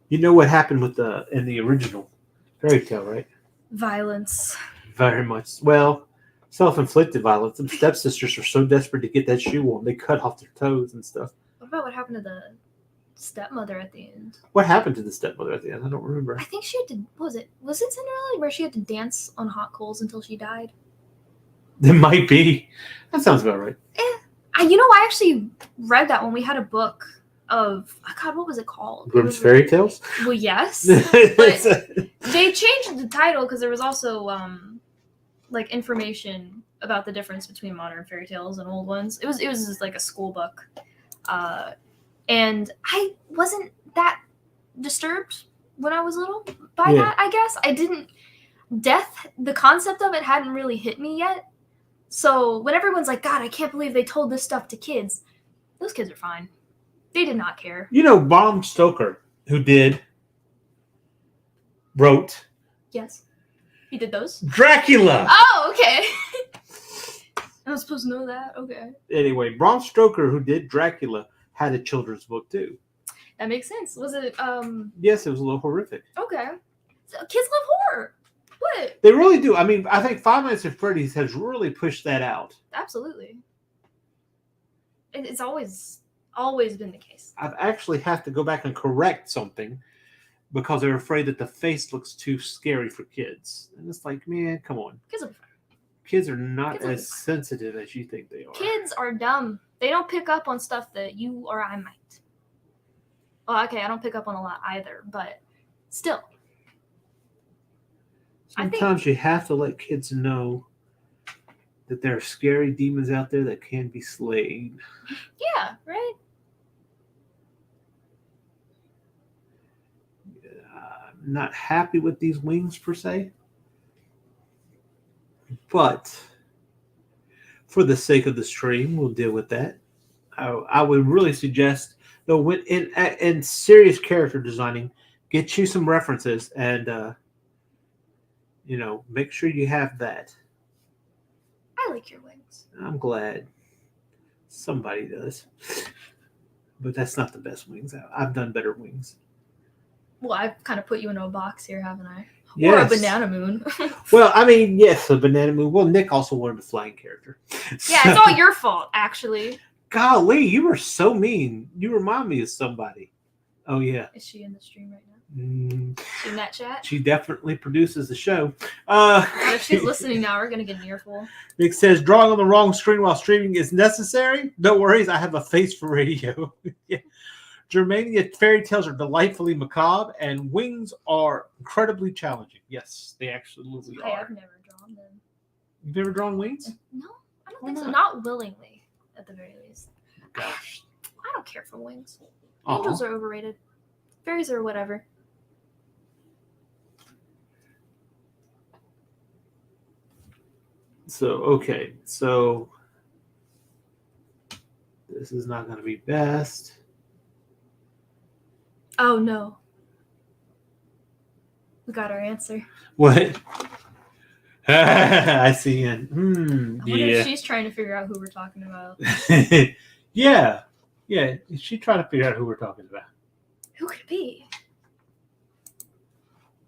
you know what happened with in the original fairy tale, right? Violence. Very much. Well, self-inflicted violence. The stepsisters are so desperate to get that shoe on, they cut off their toes and stuff. What about what happened to the stepmother at the end? What happened to the stepmother at the end? I don't remember. I think she had to. Was it Cinderella where she had to dance on hot coals until she died? It might be. That sounds about right. I actually read that when we had a book of God. What was it called? Grimm's Fairy Tales. Well, yes, but they changed the title because there was also like information about the difference between modern fairy tales and old ones. It was just like a school book. And I wasn't that disturbed when I was little by that, I guess. The concept of it hadn't really hit me yet. So when everyone's like, God, I can't believe they told this stuff to kids. Those kids are fine. They did not care. You know, Bram Stoker, who wrote. Yes. He did those? Dracula! Oh, okay. I was supposed to know that. Okay. Anyway, Bram Stoker, who did Dracula, had a children's book too. That makes sense. Was it Yes, it was a little horrific. Okay. So kids love horror. What? They really do. I mean, I think Five Nights at Freddy's has really pushed that out. Absolutely. It's always been the case. I've actually have to go back and correct something because they're afraid that the face looks too scary for kids. And it's like, man, come on. Kids will be fine. Kids are not as sensitive as you think they are. Kids are dumb. They don't pick up on stuff that you or I might. Well, okay, I don't pick up on a lot either, but still. Sometimes you have to let kids know that there are scary demons out there that can be slain. Yeah, right? I'm not happy with these wings per se. But for the sake of the stream, we'll deal with that. I would really suggest, though, when in serious character designing, get you some references and make sure you have that. I like your wings. I'm glad somebody does, but that's not the best wings. I've done better wings. Well, I've kind of put you in a box here, haven't I? Yes. Or a banana moon. Well, I mean, yes, a banana moon. Well, Nick also wanted a flying character. Yeah, it's all your fault, actually. Golly, you were so mean. You remind me of somebody. Oh, yeah. Is she in the stream right now? She in that chat? She definitely produces the show. If she's listening now, we're going to get an earful. Nick says, drawing on the wrong screen while streaming is necessary. No worries, I have a face for radio. Yeah. Germania fairy tales are delightfully macabre, and wings are incredibly challenging. Yes, they absolutely are. I've never drawn them. You've never drawn wings? No, I don't think so. Not willingly, at the very least. Gosh. I don't care for wings. Angels are overrated. Fairies are whatever. So this is not going to be best. Oh no. We got our answer. What? I see. I wonder if she's trying to figure out who we're talking about. Yeah. Yeah. She's trying to figure out who we're talking about. Who could it be?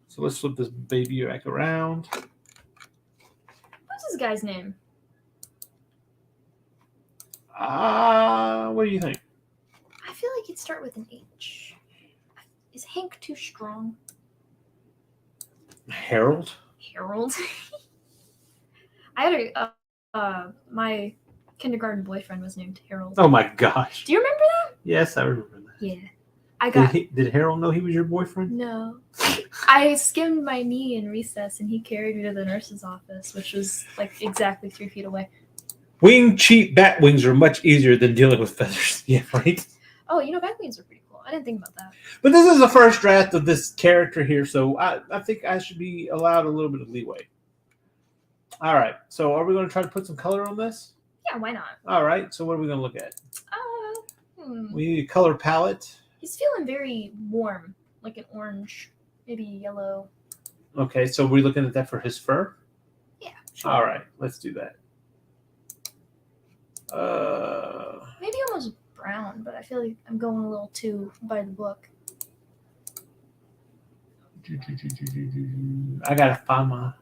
So let's flip this baby back around. What's this guy's name? What do you think? I feel like he'd start with an H. Is Hank too strong? Harold? Harold? I had my kindergarten boyfriend was named Harold. Oh my gosh. Do you remember that? Yes, I remember that. Yeah. I got Did Harold know he was your boyfriend? No. I skimmed my knee in recess and he carried me to the nurse's office, which was like exactly 3 feet away. Wing cheat bat wings are much easier than dealing with feathers. Yeah, right? Oh, bat wings are pretty cool. I didn't think about that. But this is the first draft of this character here, so I think I should be allowed a little bit of leeway. All right. So are we going to try to put some color on this? Yeah, why not? All right. So what are we going to look at? We need a color palette. He's feeling very warm, like an orange, maybe yellow. Okay, so we're looking at that for his fur? Yeah, sure. All right, let's do that. Maybe almost brown, but I feel like I'm going a little too by the book. I gotta find my.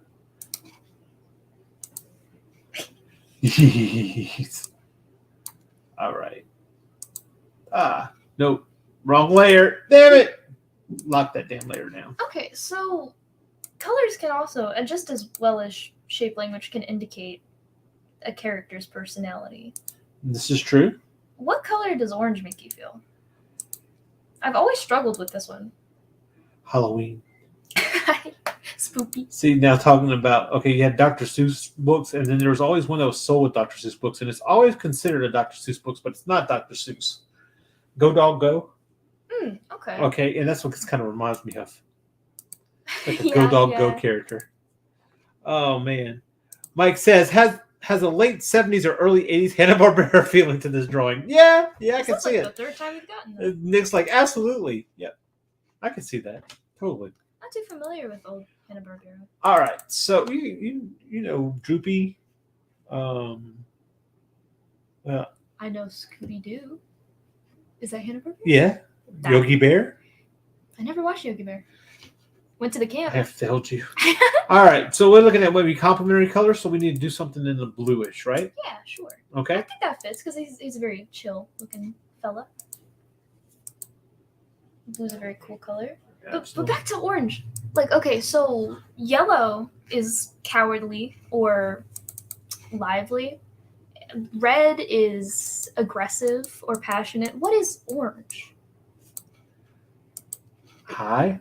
All right. Nope. Wrong layer. Damn it. Lock that damn layer down. Okay, so colors can also, and just as well as shape language, can indicate a character's personality. This is true. What color does orange make you feel? I've always struggled with this one. Halloween. Spooky. See, now talking about, okay, you had Dr. Seuss books, and then there was always one that was sold with Dr. Seuss books, and it's always considered a Dr. Seuss books, but it's not Dr. Seuss. Go Dog Go. Okay. Okay, and that's what this kind of reminds me of. Like a Go Dog Go character. Oh, man. Mike says, has a late 70s or early 80s Hanna-Barbera feeling to this drawing. Yeah, I can see it. The third time we've gotten that. Nick's like, absolutely. Yep. I can see that. Totally. Not too familiar with old Hanna-Barbera. All right. So, you know, Droopy. Well, I know Scooby-Doo. Is that Hanna-Barbera? Yeah. Yogi Bear. I never watched Yogi Bear. Went to the camp. I have failed you. All right. So we're looking at maybe complementary colors. So we need to do something in the bluish, right? Yeah, sure. Okay. I think that fits because he's a very chill looking fella. Blue's a very cool color. But back to orange. Like, okay, so yellow is cowardly or lively. Red is aggressive or passionate. What is orange? Hi.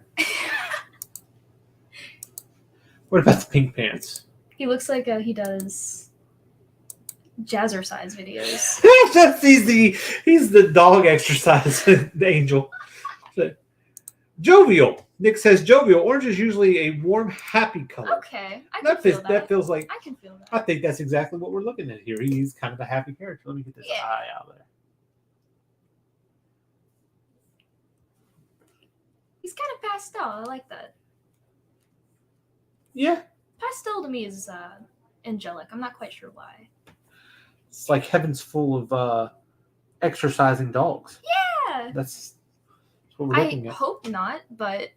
What about the pink pants? He looks like he does jazzercise videos. he's the dog exercise the angel. Jovial. Nick says jovial. Orange is usually a warm, happy color. Okay, I can feel that. That feels like. I can feel that. I think that's exactly what we're looking at here. He's kind of a happy character. Let me get this eye out there. He's kind of pastel. I like that. Yeah. Pastel to me is angelic. I'm not quite sure why. It's like heaven's full of exercising dogs. Yeah. That's what we're looking at. I hope not, but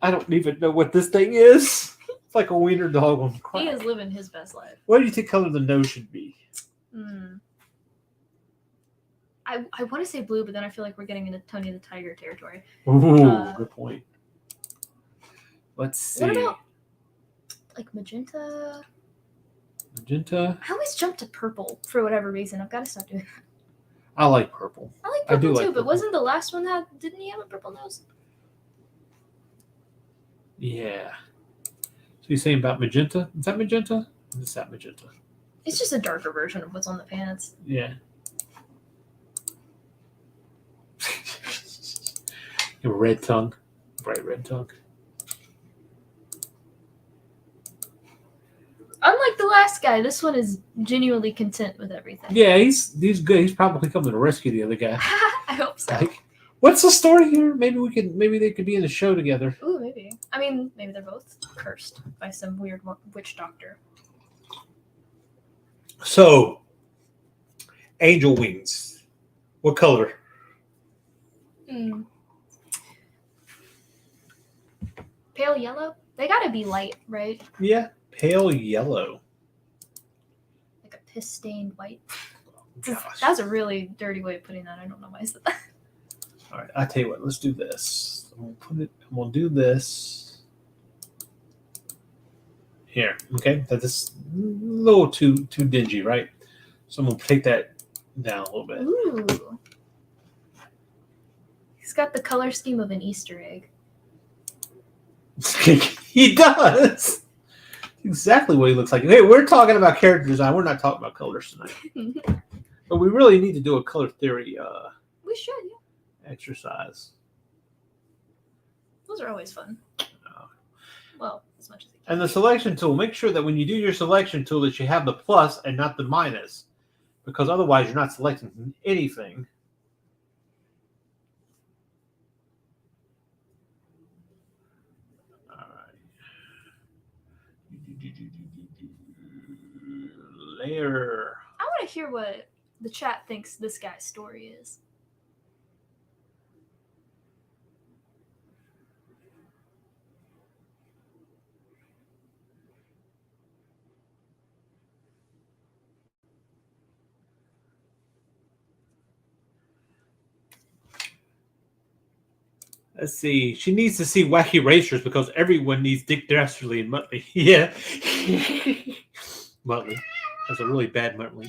I don't even know what this thing is. It's like a wiener dog on crack. He is living his best life. What do you think color the nose should be? I want to say blue, but then I feel like we're getting into Tony the Tiger territory. Ooh, good point. Let's see. What about like magenta? Magenta? I always jump to purple for whatever reason. I've got to stop doing that. I like purple. I like purple do too, like but purple. wasn't the last one didn't he have a purple nose? Yeah. So you're saying about magenta? Is that magenta? Is that magenta? It's just a darker version of what's on the pants. Yeah. Red tongue. Bright red tongue. Unlike the last guy, this one is genuinely content with everything. Yeah, he's good. He's probably coming to rescue the other guy. I hope so. Like, what's the story here? Maybe they could be in a show together. Ooh, maybe. I mean, maybe they're both cursed by some weird witch doctor. So, angel wings. What color? Pale yellow? They gotta be light, right? Yeah, pale yellow. Like a piss-stained white. Gosh. That was a really dirty way of putting that. I don't know why I said that. All right, I tell you what. Let's do this. I'm gonna do this here. Okay, that's a little too dingy, right? So I'm gonna take that down a little bit. Ooh. He's got the color scheme of an Easter egg. He does. Exactly what he looks like. Hey, we're talking about character design. We're not talking about colors tonight. But we really need to do a color theory We should, yeah. exercise. Those are always fun. Well, as much as you can. And the selection tool, make sure that when you do your selection tool that you have the plus and not the minus, because otherwise you're not selecting anything. All right. Layer. I want to hear what the chat thinks this guy's story is. Let's see. She needs to see Wacky Racers because everyone needs Dick Dastardly and Muttley. Yeah. Muttley. That's a really bad Muttley.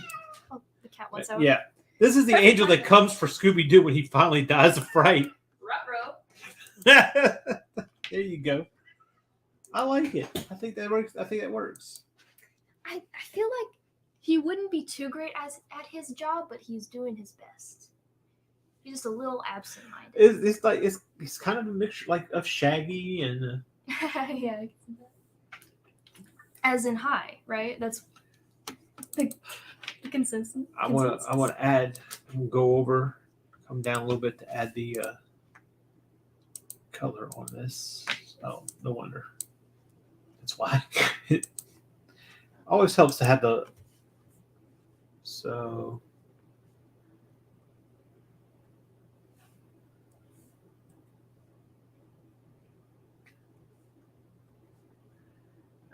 Oh, the cat wants out. Yeah. This is the angel that comes for Scooby-Doo when he finally dies of fright. Ruh-roh. There you go. I like it. I think that works. I feel like he wouldn't be too great at his job, but he's doing his best. He's just a little absent-minded. It's like it's kind of a mixture like of Shaggy and yeah. As in high, right? That's the consensus. I want to add. I'm gonna go over, come down a little bit to add the color on this. Oh, no wonder. That's why. It always helps to have the. So.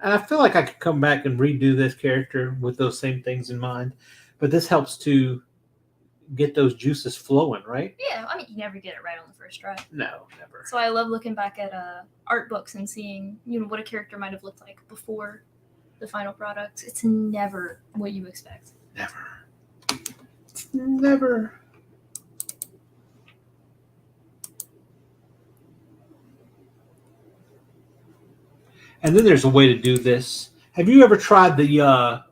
And I feel like I could come back and redo this character with those same things in mind. But this helps to get those juices flowing, right? Yeah, I mean, you never get it right on the first try. No, never. So I love looking back at art books and seeing, what a character might have looked like before the final product. It's never what you expect. Never. And then there's a way to do this. Have you ever tried the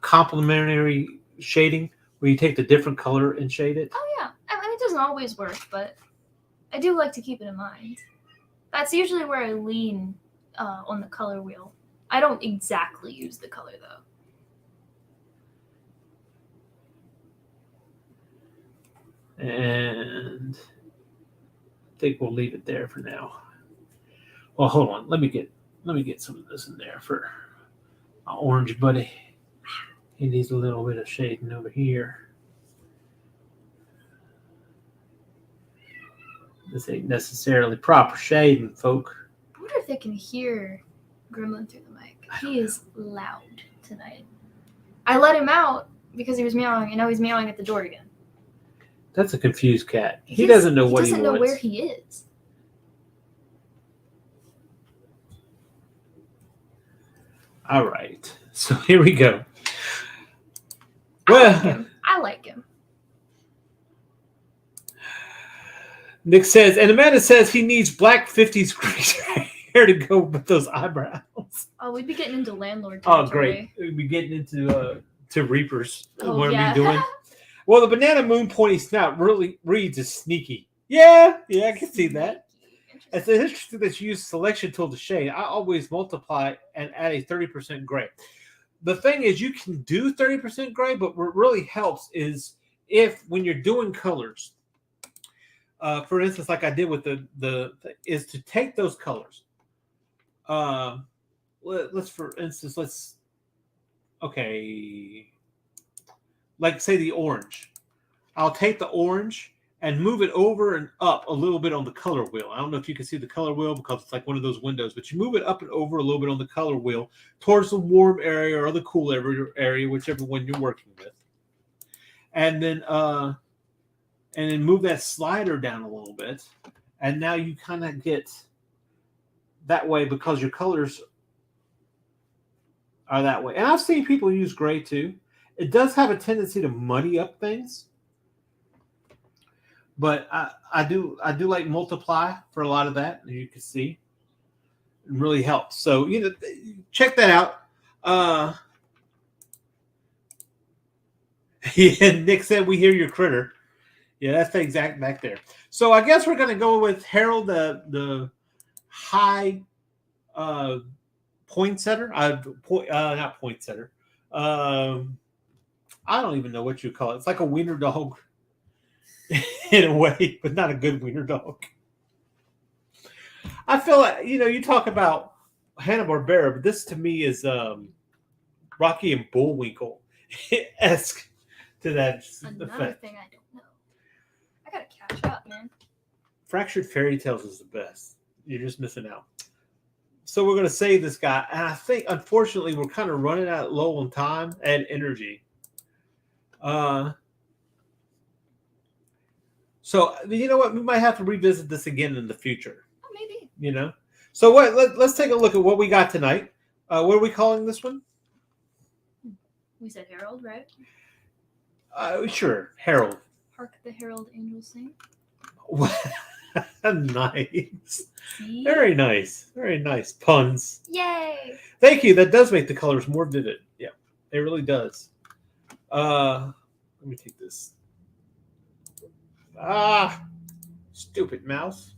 complementary shading where you take the different color and shade it? Oh, yeah. I mean, it doesn't always work, but I do like to keep it in mind. That's usually where I lean on the color wheel. I don't exactly use the color, though. And I think we'll leave it there for now. Well, hold on. Let me get some of this in there for my orange buddy. He needs a little bit of shading over here. This ain't necessarily proper shading, folk. I wonder if they can hear Gremlin through the mic. He is loud tonight. I let him out because he was meowing, and now he's meowing at the door again. That's a confused cat. He doesn't know what he wants. He doesn't know where he is. All right. So here we go. Well, I like him. Nick says, and Amanda says he needs black 50s gray hair to go with those eyebrows. Oh, we'd be getting into landlord territory. Oh, great. We'd be getting into to Reapers. Oh, what yeah. are we doing? Well, the banana moon pointy snout really reads as sneaky. Yeah, I can see that. It's interesting that you use selection tool to shade. I always multiply and add a 30% gray. The thing is, you can do 30% gray, but what really helps is if when you're doing colors, for instance, like I did with is to take those colors. Let's like say the orange. I'll take the orange and move it over and up a little bit on the color wheel. I don't know if you can see the color wheel because it's like one of those windows, but you move it up and over a little bit on the color wheel towards the warm area or the cool area, whichever one you're working with. And then move that slider down a little bit. And now you kind of get that way because your colors are that way. And I've seen people use gray too. It does have a tendency to muddy up things. But I do like multiply for a lot of that. You can see it really helps. So check that out. Yeah, Nick said we hear your critter. Yeah, that's the exact back there. So I guess we're gonna go with Harold, the high point setter. Not point setter. I don't even know what you call it. It's like a wiener dog. In a way, but not a good wiener dog. I feel like, you talk about Hanna-Barbera, but this to me is Rocky and Bullwinkle-esque to that Another effect. thing I don't know. I gotta catch up, man. Fractured Fairy Tales is the best. You're just missing out. So we're going to save this guy. And I think, unfortunately, we're kind of running out low on time and energy. So, you know what? We might have to revisit this again in the future. Oh, maybe. So let's take a look at what we got tonight. What are we calling this one? We said Harold, right? Sure. Harold. Hark the Herald Angels Sing. Nice. See? Very nice. Very nice. Puns. Yay! Thank you. That does make the colors more vivid. Yeah, it really does. Let me take this. Stupid mouse.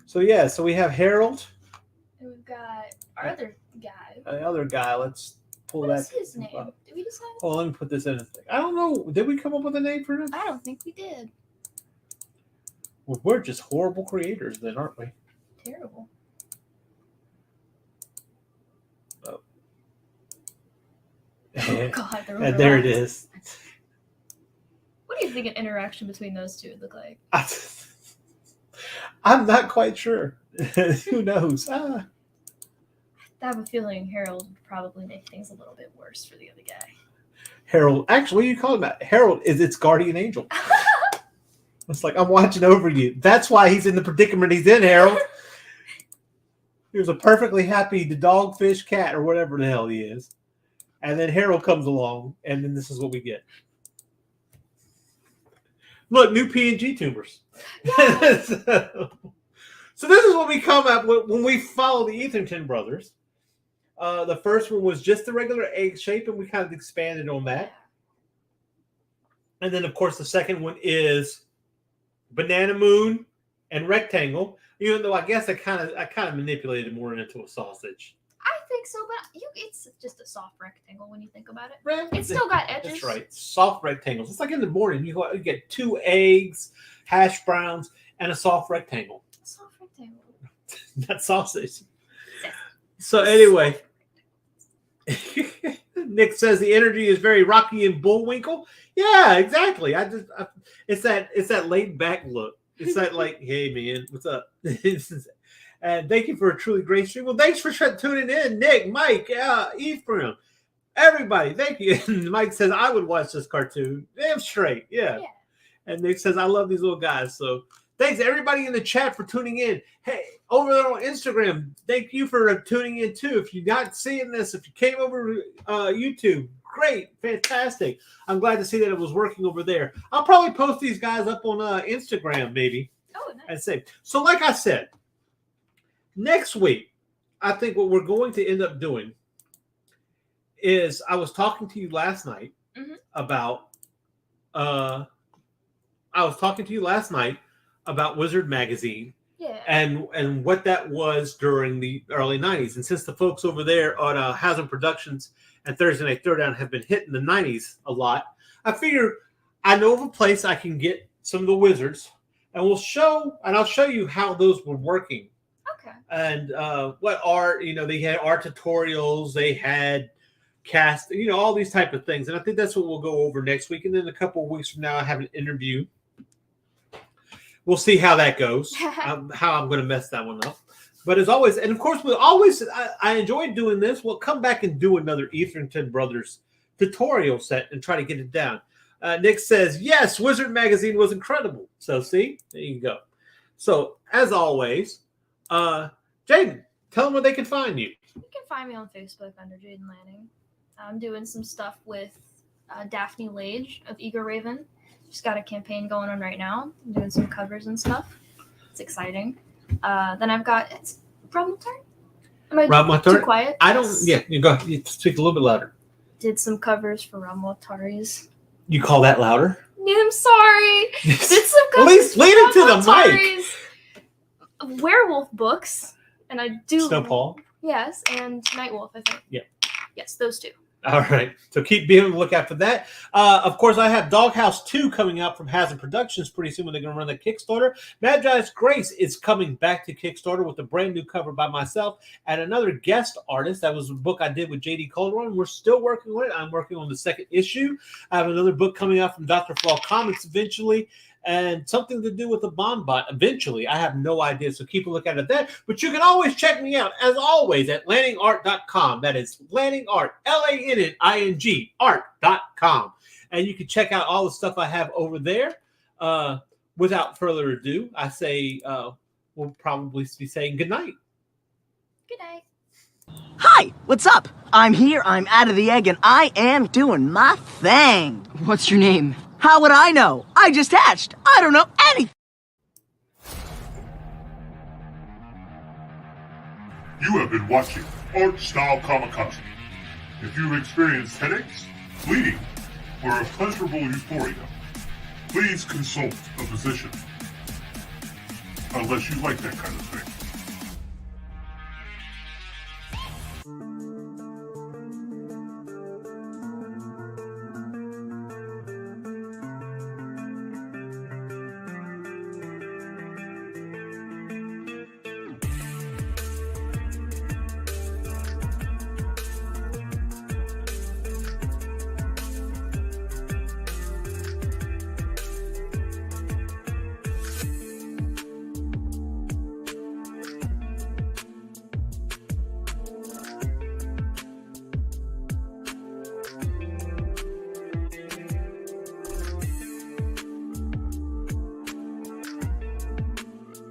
So we have Harold. And we've got our other guy. The other guy. Let's pull What that. is his name? up. Did we decide? Oh, let me put this in a thing. I don't know. Did we come up with a name for him? I don't think we did. Well, we're just horrible creators then, aren't we? Terrible. Oh. Oh God, And there it is. What do you think an interaction between those two would look like? I'm not quite sure. Who knows? I have a feeling Harold would probably make things a little bit worse for the other guy. Harold. Actually, what do you call him? Harold is its guardian angel. It's like, I'm watching over you. That's why he's in the predicament he's in, Harold. He was a perfectly happy dogfish cat or whatever the hell he is. And then Harold comes along, and then this is what we get. Look, new PNG tumors. Yeah. So this is what we come up with when we follow the Etherington Brothers. The first one was just the regular egg shape, and we kind of expanded on that. And then, of course, the second one is banana moon and rectangle. Even though I guess I kind of manipulated more into a sausage. I think so, but it's just a soft rectangle when you think about it. It's still got edges. That's right. Soft rectangles. It's like in the morning. You get 2 eggs, hash browns, and a soft rectangle. A soft rectangle. Not sausage. So anyway, Nick says the energy is very Rocky and Bullwinkle. Yeah, exactly. It's that laid back look. It's that like, hey man, what's up? And thank you for a truly great stream. Well, thanks for tuning in, Nick, Mike, Ephraim, everybody. Thank you. And Mike says I would watch this cartoon. Damn straight, yeah. And Nick says I love these little guys. So thanks to everybody in the chat for tuning in. Hey, over there on Instagram, thank you for tuning in too. If you're not seeing this, if you came over to YouTube, great, fantastic. I'm glad to see that it was working over there. I'll probably post these guys up on Instagram maybe. Oh, nice. And say so. Like I said. Next week, I think what we're going to end up doing is I was talking to you last night about Wizard Magazine and what that was during the early 90s. And since the folks over there at Hasm Productions and Thursday Night Throwdown have been hitting the 90s a lot, I figure I know of a place I can get some of the wizards, and I'll show you how those were working. Okay. And what art, they had art tutorials, they had cast, all these type of things. And I think that's what we'll go over next week. And then a couple of weeks from now, I have an interview. We'll see how that goes, how I'm going to mess that one up. But as always, and of course, I enjoy doing this. We'll come back and do another Etherington Brothers tutorial set and try to get it down. Nick says, yes, Wizard Magazine was incredible. So see, there you go. So as always, Jaden, tell them where they can find you. You can find me on Facebook under Jaden Lanning. I'm doing some stuff with Daphne Lage of Eager Raven. She's got a campaign going on right now. I'm doing some covers and stuff. It's exciting. Then I've got Rob Matari. Am I too quiet? I don't. Yeah, you go. You speak a little bit louder. Did some covers for Rob Matari's. You call that louder? Yeah, I'm sorry. Did some covers. At least lean into the mic. Werewolf books, and I do. Snowpaw. Yes, and Nightwolf, I think. Yeah. Yes, those two. All right. So keep being on the lookout for that. Of course, I have Doghouse 2 coming out from Hazard Productions pretty soon when they're going to run the Kickstarter. Magi's Grace is coming back to Kickstarter with a brand new cover by myself and another guest artist. That was a book I did with J.D. Calderon. We're still working on it. I'm working on the second issue. I have another book coming out from Dr. Flaw Comics eventually, and something to do with the Bonbot eventually. I have no idea, so keep a look at that. But you can always check me out, as always, at lanningart.com. That is Lanningart, Lanning, art.com. And you can check out all the stuff I have over there. Without further ado, I say we'll probably be saying good night. Good night. Hi, what's up? I'm here, I'm out of the egg, and I am doing my thing. What's your name? How would I know? I just hatched. I don't know anything. You have been watching Art Style Kamikaze. If you've experienced headaches, bleeding, or a pleasurable euphoria, please consult a physician. Unless you like that kind of thing.